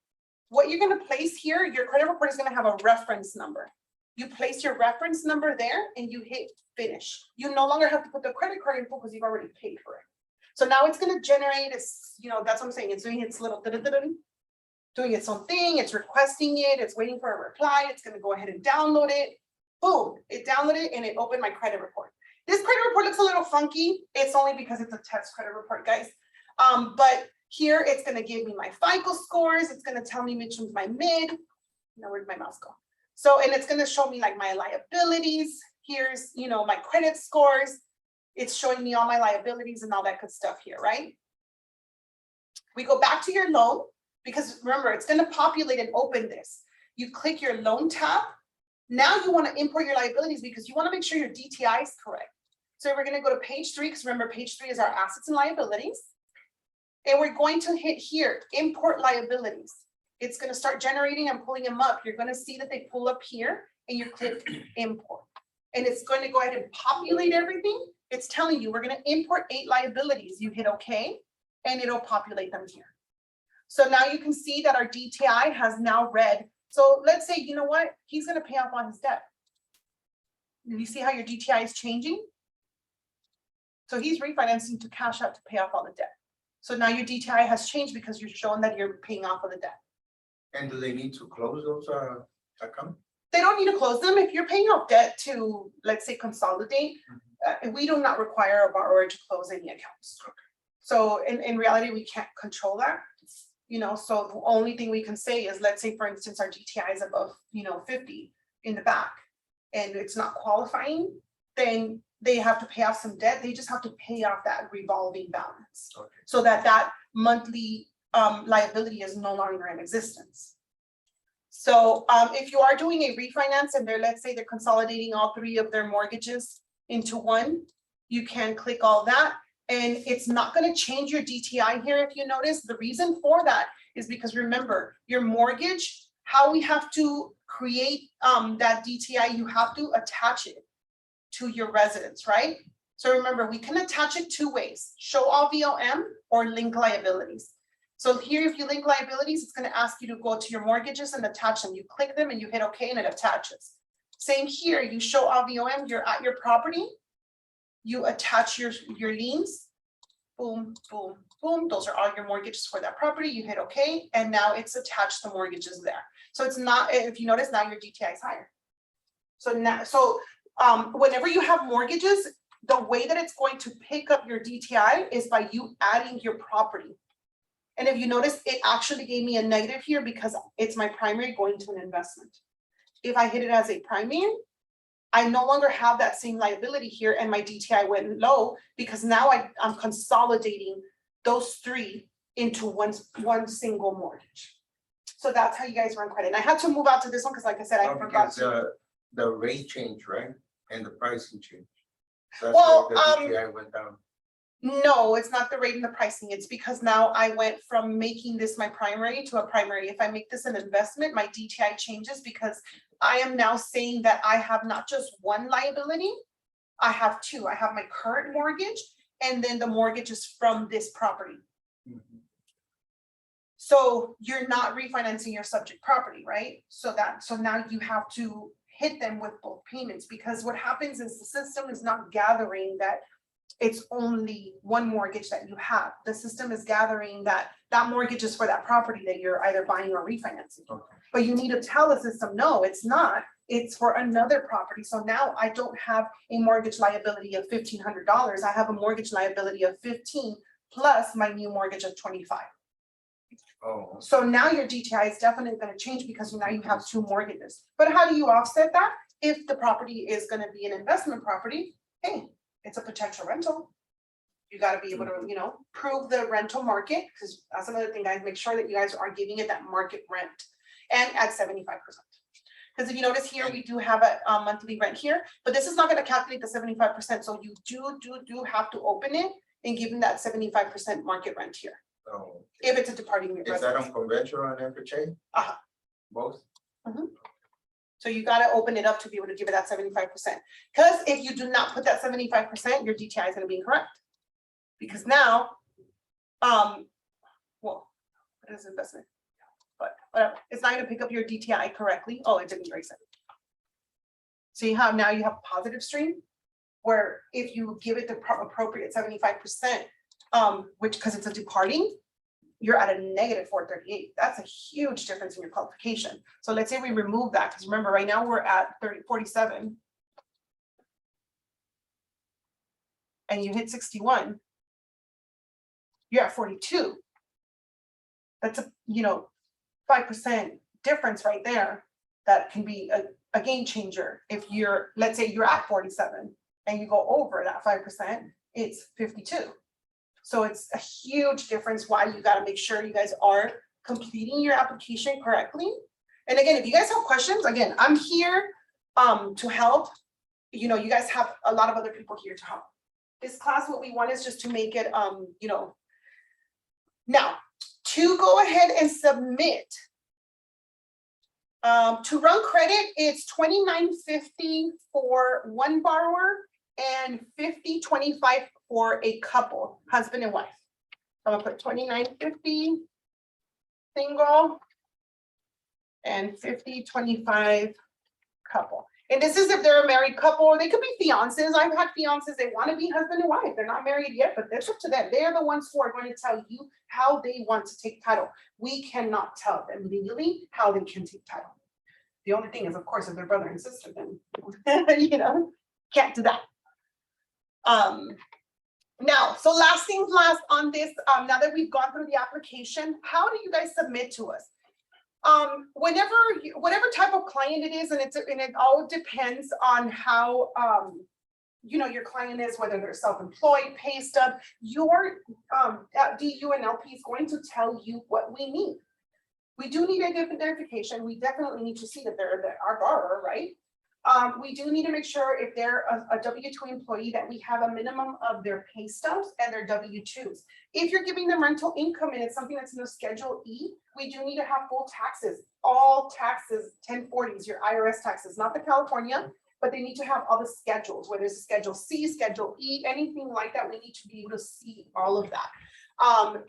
What you're going to place here, your credit report is going to have a reference number. You place your reference number there and you hit finish. You no longer have to put the credit card info because you've already paid for it. So now it's going to generate, it's, that's what I'm saying. It's doing its little, doing its own thing. It's requesting it. It's waiting for a reply. It's going to go ahead and download it. Boom, it downloaded and it opened my credit report. This credit report looks a little funky. It's only because it's a test credit report, guys. But here it's going to give me my FICO scores. It's going to tell me which one's my mid. Now where'd my mouse go? So, and it's going to show me like my liabilities. Here's, my credit scores. It's showing me all my liabilities and all that good stuff here, right? We go back to your loan because remember, it's going to populate and open this. You click your loan tab. Now you want to import your liabilities because you want to make sure your DTI is correct. So we're going to go to page 3 because remember, page 3 is our assets and liabilities. And we're going to hit here, import liabilities. It's going to start generating and pulling them up. You're going to see that they pull up here and you click import. And it's going to go ahead and populate everything. It's telling you we're going to import 8 liabilities. You hit OK and it'll populate them here. So now you can see that our DTI has now read. So let's say, you know what? He's going to pay off on his debt. Do you see how your DTI is changing? So he's refinancing to cash out to pay off all the debt. So now your DTI has changed because you're showing that you're paying off of the debt. And do they need to close those accounts? They don't need to close them. If you're paying off debt to, let's say, consolidate, we do not require a borrower to close any accounts. Okay. So in reality, we can't control that. So the only thing we can say is, let's say, for instance, our DTI is above, 50 in the back and it's not qualifying, then they have to pay off some debt. They just have to pay off that revolving balance. Okay. So that monthly liability is no longer in existence. So if you are doing a refinance and let's say they're consolidating all 3 of their mortgages into one, you can click all that. And it's not going to change your DTI here. If you notice, the reason for that is because remember your mortgage, how we have to create that DTI, you have to attach it to your residence, right? So remember, we can attach it 2 ways, show all VOM or link liabilities. So here, if you link liabilities, it's going to ask you to go to your mortgages and attach them. You click them and you hit OK and it attaches. Same here, you show all VOM, you're at your property. You attach your liens, boom, boom, boom. Those are all your mortgages for that property. You hit OK, and now it's attached the mortgages there. So it's not, if you notice now your DTI is higher. So now, whenever you have mortgages, the way that it's going to pick up your DTI is by you adding your property. And if you notice, it actually gave me a negative here because it's my primary going to an investment. If I hit it as a primary, I no longer have that same liability here and my DTI went low because now I'm consolidating those 3 into one single mortgage. So that's how you guys run credit. And I had to move out to this one because like I said, I forgot to. The rate change, right? And the pricing change. That's Well, why the DTI went down. No, it's not the rate and the pricing. It's because now I went from making this my primary to a primary. If I make this an investment, my DTI changes because I am now saying that I have not just one liability, I have 2. I have my current mortgage and then the mortgages from this property. Mhm. So you're not refinancing your subject property, right? So now you have to hit them with both payments because what happens is the system is not gathering that it's only one mortgage that you have. The system is gathering that mortgage is for that property that you're either buying or refinancing. Okay. But you need to tell the system, no, it's not. It's for another property. So now I don't have a mortgage liability of $1,500. I have a mortgage liability of 15 plus my new mortgage of 25. Oh, So now your DTI is definitely going to change because now you have 2 mortgages. But how do you offset that? If the property is going to be an investment property, hey, it's a potential rental. You got to be able to, prove the rental market because that's another thing, guys. Make sure that you guys are giving it that market rent. and add 75%. Because if you notice here, we do have a monthly rent here, but this is not gonna calculate the 75%, so you do have to open it and give them that 75% market rent here, Oh, if it's a departing is that residence. on conventional and FHA? Uh-huh. Both? So you gotta open it up to be able to give it that 75%. Because if you do not put that 75%, your DTI is gonna be incorrect. Because now, well, what is investment? But whatever, it's not gonna pick up your DTI correctly. Oh, it didn't erase it. See how now you have a positive stream? Where if you give it the appropriate 75%, which, because it's a departing, you're at a negative 438. That's a huge difference in your qualification. So let's say we remove that, because remember, right now we're at 47. And you hit 61. You're at 42. That's a, 5% difference right there. That can be a game changer. If you're, let's say you're at 47 and you go over that 5%, it's 52. So it's a huge difference why you got to make sure you guys are completing your application correctly. And again, if you guys have questions, again, I'm here to help. You guys have a lot of other people here to help. This class, what we want is just to make it, now to go ahead and submit. To run credit, it's $29.50 for one borrower and $50.25 for a couple, husband and wife. I'm gonna put $29.50 single and $50.25 couple. And this is if they're a married couple, or they could be fiancés. I've had fiancés, they want to be husband and wife. They're not married yet, but that's up to them. They're the ones who are going to tell you how they want to take title. We cannot tell them legally how they can take title. The only thing is, of course, if they're brother and sister, then can't do that. Now, so last things last on this, now that we've gone through the application, how do you guys submit to us? Whatever type of client it is, and it all depends on how your client is, whether they're self-employed, pay stub, your DU and LP is going to tell you what we need. We do need identification. We definitely need to see that they're our borrower, right? We do need to make sure if they're a W-2 employee that we have a minimum of their pay stubs and their W-2s. If you're giving them rental income and it's something that's in the Schedule E, we do need to have full taxes, all taxes, 1040s, your IRS taxes, not the California, but they need to have all the schedules, whether it's Schedule C, Schedule E, anything like that. We need to be able to see all of that.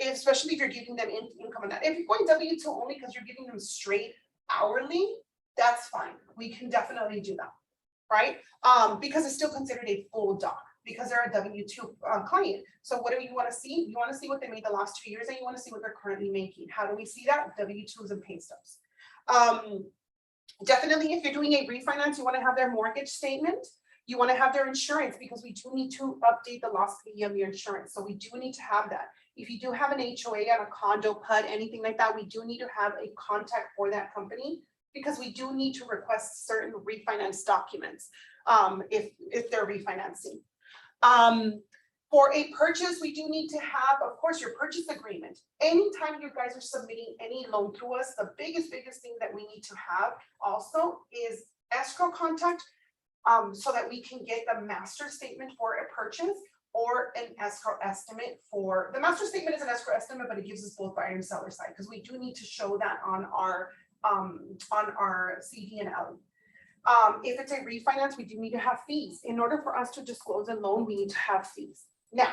Especially if you're giving them income on that. If you're going W-2 only because you're giving them straight hourly, that's fine. We can definitely do that, right? Because it's still considered a full doc because they're a W-2 client. So what do you want to see? You want to see what they made the last 2 years and you want to see what they're currently making. How do we see that? W-2s and pay stubs. Definitely, if you're doing a refinance, you want to have their mortgage statement. You want to have their insurance because we do need to update the loss fee of your insurance. So we do need to have that. If you do have an HOA on a condo, PUD, anything like that, we do need to have a contact for that company because we do need to request certain refinance documents if they're refinancing. For a purchase, we do need to have, of course, your purchase agreement. Anytime you guys are submitting any loan to us, the biggest thing that we need to have also is escrow contact so that we can get the master statement for a purchase or an escrow estimate for, the master statement is an escrow estimate, but it gives us both buyer and seller side because we do need to show that on our CD and L. If it's a refinance, we do need to have fees. In order for us to disclose a loan, we need to have fees. Now,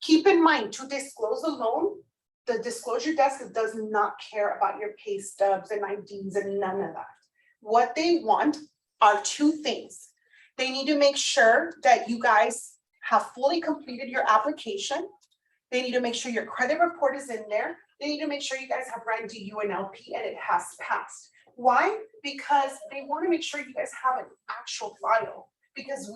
keep in mind, to disclose a loan, the disclosure desk does not care about your pay stubs and IDs and none of that. What they want are two things. They need to make sure that you guys have fully completed your application. They need to make sure your credit report is in there. They need to make sure you guys have ran DU and LP and it has passed. Why? Because they want to make sure you guys have an actual file because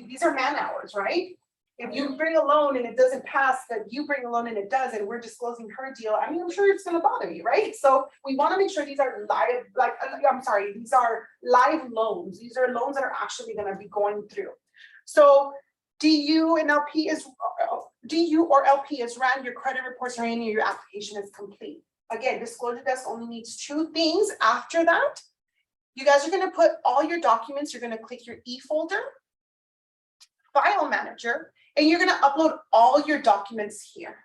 these are man hours, right? If you bring a loan and it doesn't pass, that you bring a loan and it does, and we're disclosing her deal, I mean, I'm sure it's going to bother you, right? So we want to make sure these are live, these are live loans. These are loans that are actually going to be going through. So DU or LP is ran, your credit reports are in, your application is complete. Again, disclosure desk only needs 2 things. After that, you guys are gonna put all your documents, you're gonna click your e-folder, file manager, and you're gonna upload all your documents here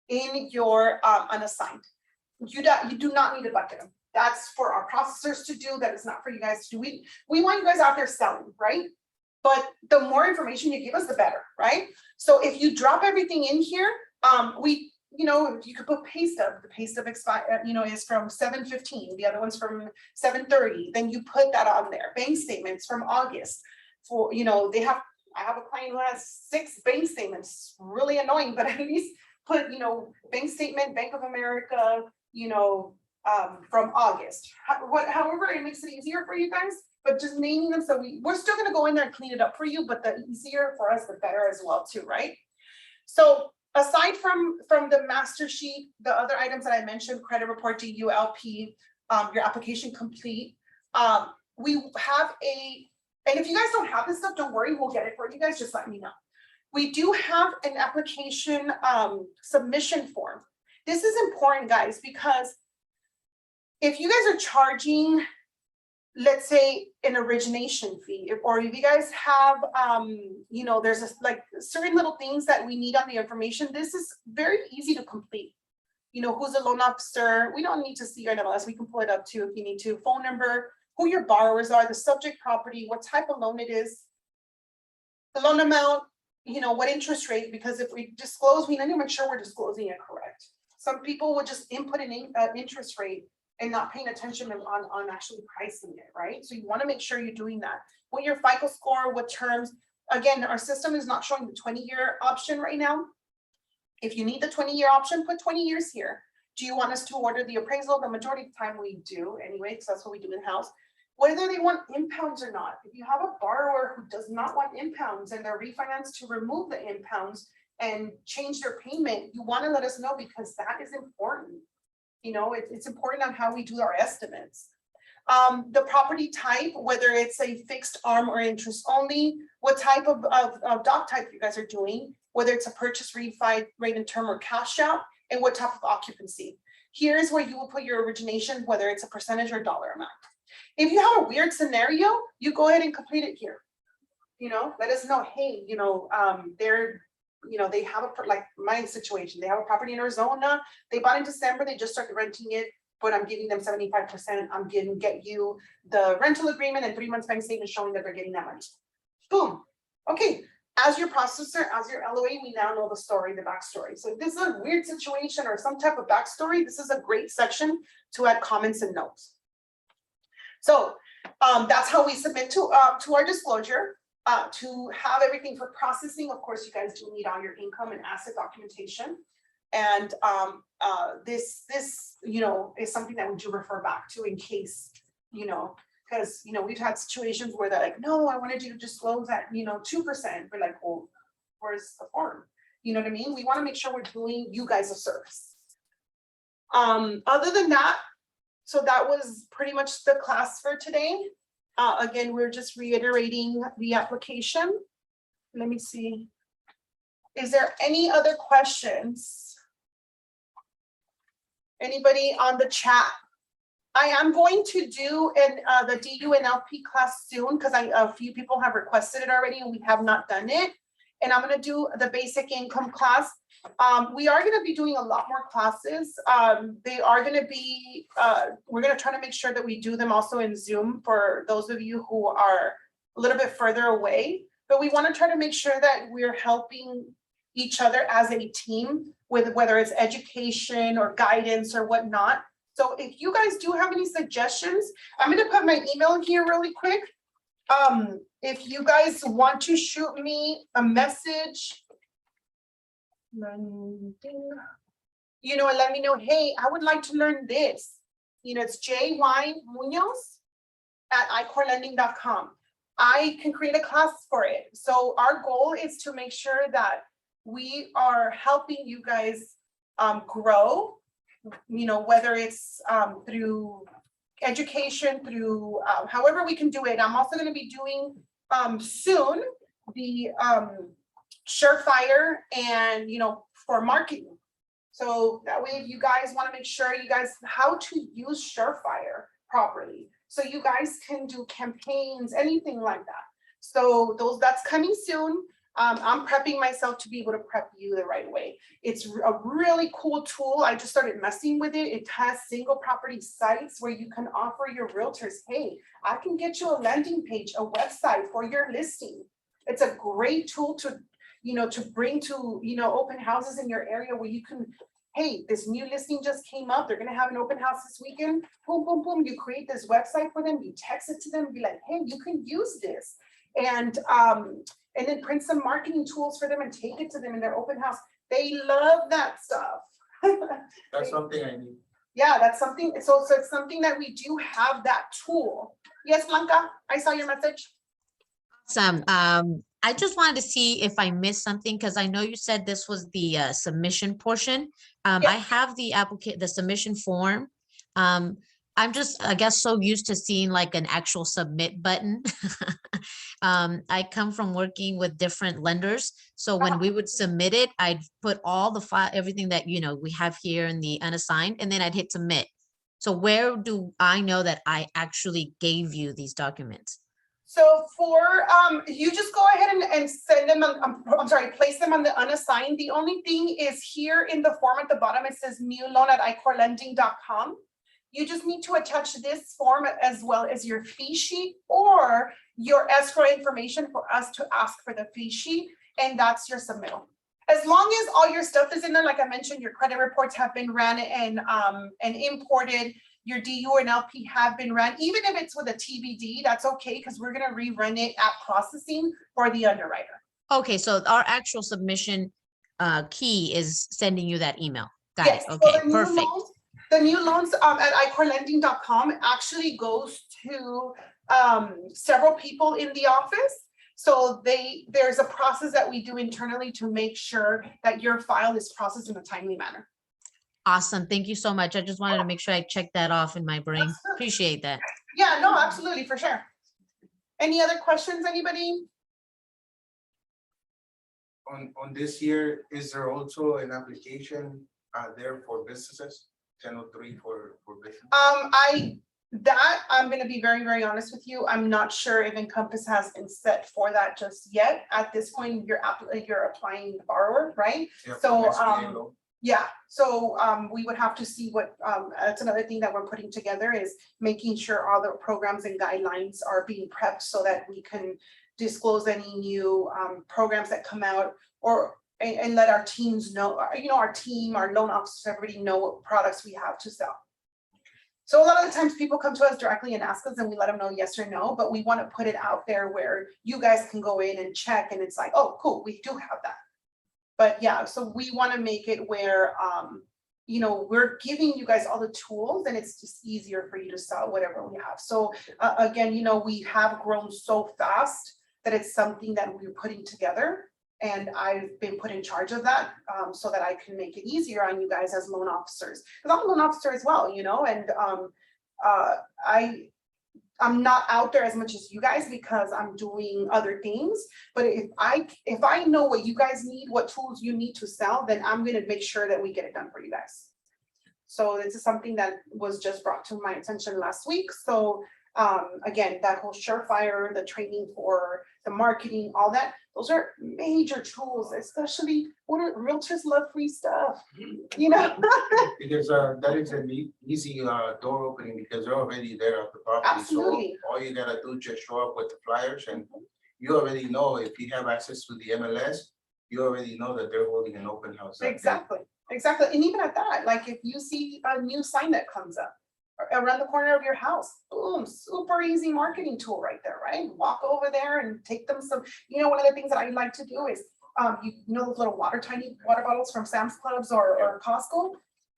in your unassigned. You do not need to bucket them. That's for our processors to do. That is not for you guys to do. We want you guys out there selling, right? But the more information you give us, the better, right? So if you drop everything in here, you could put pay stub. The pay stub is from 7/15. The other one's from 7/30. Then you put that on there. Bank statements from August. I have a client who has 6 bank statements. Really annoying, but at least put bank statement, Bank of America, from August. However, it makes it easier for you guys. But just naming them, so we're still gonna go in there and clean it up for you, but the easier for us, the better as well too, right? So aside from the master sheet, the other items that I mentioned, credit report, DULP, your application complete, we have and if you guys don't have this stuff, don't worry, we'll get it for you guys, just let me know. We do have an application submission form. This is important, guys, because if you guys are charging, let's say, an origination fee, or if you guys have, there's certain little things that we need on the information, this is very easy to complete. Who's the loan officer? We don't need to see your NMLS. We can pull it up too if you need to. Phone number, who your borrowers are, the subject property, what type of loan it is, the loan amount, what interest rate, because if we disclose, we need to make sure we're disclosing it correct. Some people would just input an interest rate and not paying attention on actually pricing it, right? So you want to make sure you're doing that. What your FICO score, what terms. Again, our system is not showing the 20-year option right now. If you need the 20-year option, put 20 years here. Do you want us to order the appraisal? The majority of the time we do anyway, because that's what we do in-house. Whether they want impounds or not. If you have a borrower who does not want impounds and they're refinanced to remove the impounds and change their payment, you want to let us know, because that is important. It's important on how we do our estimates. The property type, whether it's a fixed arm or interest only, what type of doc type you guys are doing, whether it's a purchase, refi, rate and term, or cash out, and what type of occupancy. Here's where you will put your origination, whether it's a percentage or dollar amount. If you have a weird scenario, you go ahead and complete it here. Let us know, hey, they have like my situation, they have a property in Arizona, they bought in December, they just started renting it, but I'm giving them 75%. I'm going to get you the rental agreement and 3 months bank statement showing that they're getting that money. Boom. Okay. As your processor, as your LOA, we now know the story, the backstory. So if this is a weird situation or some type of backstory, this is a great section to add comments and notes. So that's how we submit to our disclosure. To have everything for processing, of course, you guys do need all your income and asset documentation. And this is something that we do refer back to in case, because, we've had situations where they're like, no, I wanted you to disclose that, 2%. We're like, well, where's the form? You know what I mean? We want to make sure we're doing you guys a service. Other than that, so that was pretty much the class for today. Again, we're just reiterating the application. Let me see. Is there any other questions? Anybody on the chat? I am going to do the DU and LP class soon, because a few people have requested it already and we have not done it. And I'm going to do the basic income class. We are going to be doing a lot more classes. They are going to be, we're going to try to make sure that we do them also in Zoom for those of you who are a little bit further away. But we want to try to make sure that we're helping each other as a team with whether it's education or guidance or whatnot. So if you guys do have any suggestions, I'm going to put my email here really quick. If you guys want to shoot me a message, and let me know, hey, I would like to learn this. It's jmunoz@icorelending.com. I can create a class for it. So our goal is to make sure that we are helping you guys grow, whether it's through education, through however we can do it. I'm also going to be doing soon the Surefire and for marketing. So that way, if you guys want to make sure you guys, how to use Surefire properly. So you guys can do campaigns, anything like that. So that's coming soon. I'm prepping myself to be able to prep you the right way. It's a really cool tool. I just started messing with it. It has single property sites where you can offer your realtors, hey, I can get you a landing page, a website for your listing. It's a great tool to, to bring to, open houses in your area where you can, hey, this new listing just came up. They're gonna have an open house this weekend. Boom, boom, boom. You create this website for them. You text it to them, be like, hey, you can use this. And then print some marketing tools for them and take it to them in their open house. They love that stuff. That's something I need. Yeah, that's something. So it's something that we do have that tool. Yes, Blanca, I saw your message. Awesome. I just wanted to see if I missed something because I know you said this was the submission portion. I have the the submission form. I'm just, I guess, so used to seeing like an actual submit button. I come from working with different lenders. So when we would submit it, I'd put all the file, everything that, we have here in the unassigned, and then I'd hit submit. So where do I know that I actually gave you these documents? So you just go ahead and send them, place them on the unassigned. The only thing is here in the form at the bottom, it says new loan at icorelending.com. You just need to attach this form as well as your fee sheet or your escrow information for us to ask for the fee sheet, and that's your submittal. As long as all your stuff is in there, like I mentioned, your credit reports have been ran and imported, your DU and LP have been ran, even if it's with a TBD, that's okay, because we're gonna rerun it at processing for the underwriter. Okay, so our actual submission key is sending you that email. Got it. So Okay, perfect. The new loans at icorelending.com actually goes to several people in the office. So there's a process that we do internally to make sure that your file is processed in a timely manner. Awesome. Thank you so much. I just wanted to make sure I checked that off in my brain. Appreciate that. Yeah, no, absolutely, for sure. Any other questions, anybody? On this year, is there also an application there for businesses? 1003 for business? I'm gonna be very, very honest with you. I'm not sure if Encompass has been set for that just yet. At this point, you're applying borrower, right? Yeah, So SBA loan. yeah, so we would have to see what, that's another thing that we're putting together is making sure all the programs and guidelines are being prepped so that we can disclose any new programs that come out and let our teams know, our team, our loan officers, everybody know what products we have to sell. So a lot of the times people come to us directly and ask us and we let them know yes or no, but we want to put it out there where you guys can go in and check and it's like, oh, cool, we do have that. But yeah, so we want to make it where, we're giving you guys all the tools and it's just easier for you to sell whatever we have. So again, we have grown so fast that it's something that we're putting together. And I've been put in charge of that so that I can make it easier on you guys as loan officers. Because I'm a loan officer as well, and I'm not out there as much as you guys because I'm doing other things. But if I know what you guys need, what tools you need to sell, then I'm gonna make sure that we get it done for you guys. So this is something that was just brought to my attention last week. So again, that whole Surefire, the training for the marketing, all that, those are major tools, especially when realtors love free stuff, Because that is an easy door opening because they're already there at the property. Absolutely. So all you gotta do is just show up with the flyers and you already know if you have access to the MLS, you already know that they're holding an open house. Exactly. And even at that, like if you see a new sign that comes up around the corner of your house, boom, super easy marketing tool right there, right? Walk over there and take them some, one of the things that I like to do is, those little tiny water bottles from Sam's Clubs or Costco,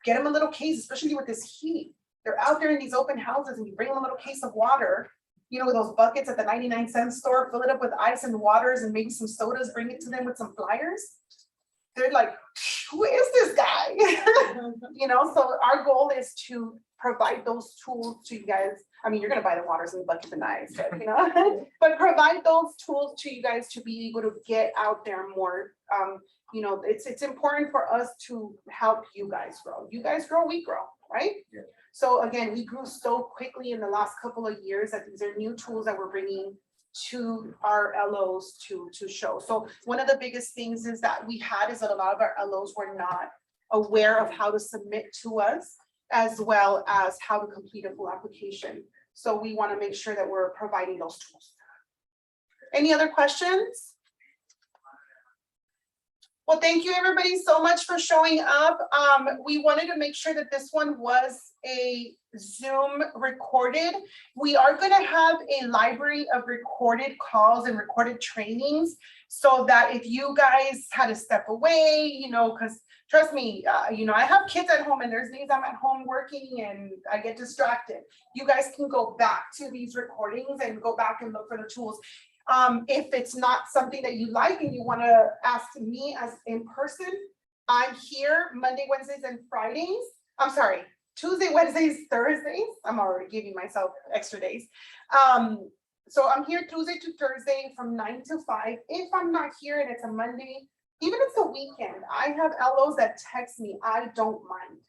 get them a little case, especially with this heat. They're out there in these open houses and you bring them a little case of water, with those buckets at the 99-cent store, fill it up with ice and waters and maybe some sodas, bring it to them with some flyers. They're like, who is this guy? You know, so our goal is to provide those tools to you guys. I mean, you're gonna buy the waters and the buckets and knives, but, you know, but provide those tools to you guys to be able to get out there more. You know, it's important for us to help you guys grow. You guys grow, we grow, right? Yeah. So again, we grew so quickly in the last couple of years that these are new tools that we're bringing to our LOs to show. So one of the biggest things is that we had is that a lot of our LOs were not aware of how to submit to us, as well as how to complete a full application. So we want to make sure that we're providing those tools. Any other questions? Well, thank you everybody so much for showing up. We wanted to make sure that this one was a Zoom recorded. We are going to have a library of recorded calls and recorded trainings, so that if you guys had to step away, you know, because trust me, you know, I have kids at home and there's days I'm at home working and I get distracted. You guys can go back to these recordings and go back and look for the tools. If it's not something that you like and you want to ask me as in person, I'm here Monday, Wednesdays, and Fridays. I'm sorry, Tuesday, Wednesdays, Thursdays. I'm already giving myself extra days. So I'm here Tuesday to Thursday from 9 to 5. If I'm not here and it's a Monday, even if it's a weekend, I have LOs that text me. I don't mind.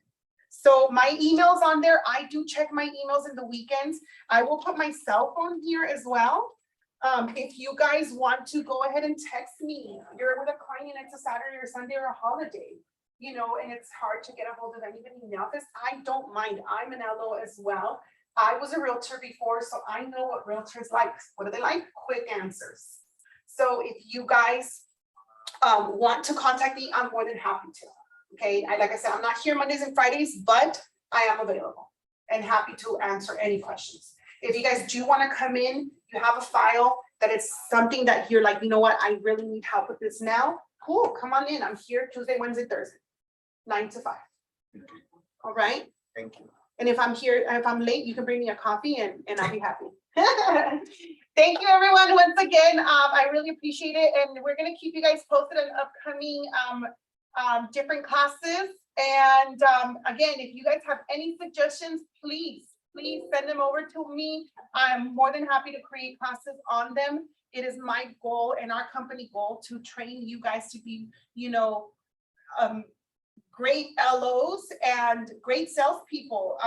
So my email's on there. I do check my emails in the weekends. I will put my cell phone here as well. If you guys want to go ahead and text me, you're with a client, it's a Saturday or Sunday or a holiday, you know, and it's hard to get a hold of anybody in the office, I don't mind. I'm an LO as well. I was a realtor before, so I know what realtors like. What do they like? Quick answers. So if you guys want to contact me, I'm more than happy to. Okay, like I said, I'm not here Mondays and Fridays, but I am available and happy to answer any questions. If you guys do want to come in, you have a file that it's something that you're like, you know what, I really need help with this now. Cool, come on in. I'm here Tuesday, Wednesday, Thursday, 9 to 5. All right. Thank you. And if I'm here, if I'm late, you can bring me a coffee and I'll be happy. Thank you everyone once again. I really appreciate it. And we're going to keep you guys posted on upcoming different classes. And again, if you guys have any suggestions, please send them over to me. I'm more than happy to create classes on them. It is my goal and our company goal to train you guys to be, you know, great LOs and great salespeople.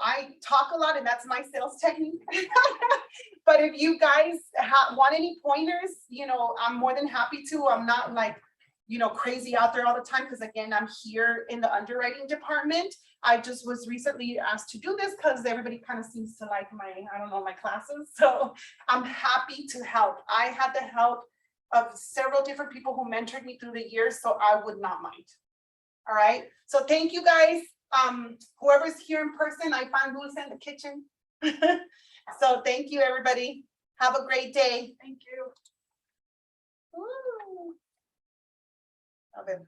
I talk a lot and that's my sales technique. But if you guys want any pointers, you know, I'm more than happy to. I'm not like, you know, crazy out there all the time, because again, I'm here in the underwriting department. I just was recently asked to do this because everybody kind of seems to like my, I don't know, my classes. So I'm happy to help. I had the help of several different people who mentored me through the years, so I would not mind. All right. So thank you guys. Whoever's here in person, I found Dulce in the kitchen. So thank you, everybody. Have a great day. Thank you. Woo. A ver.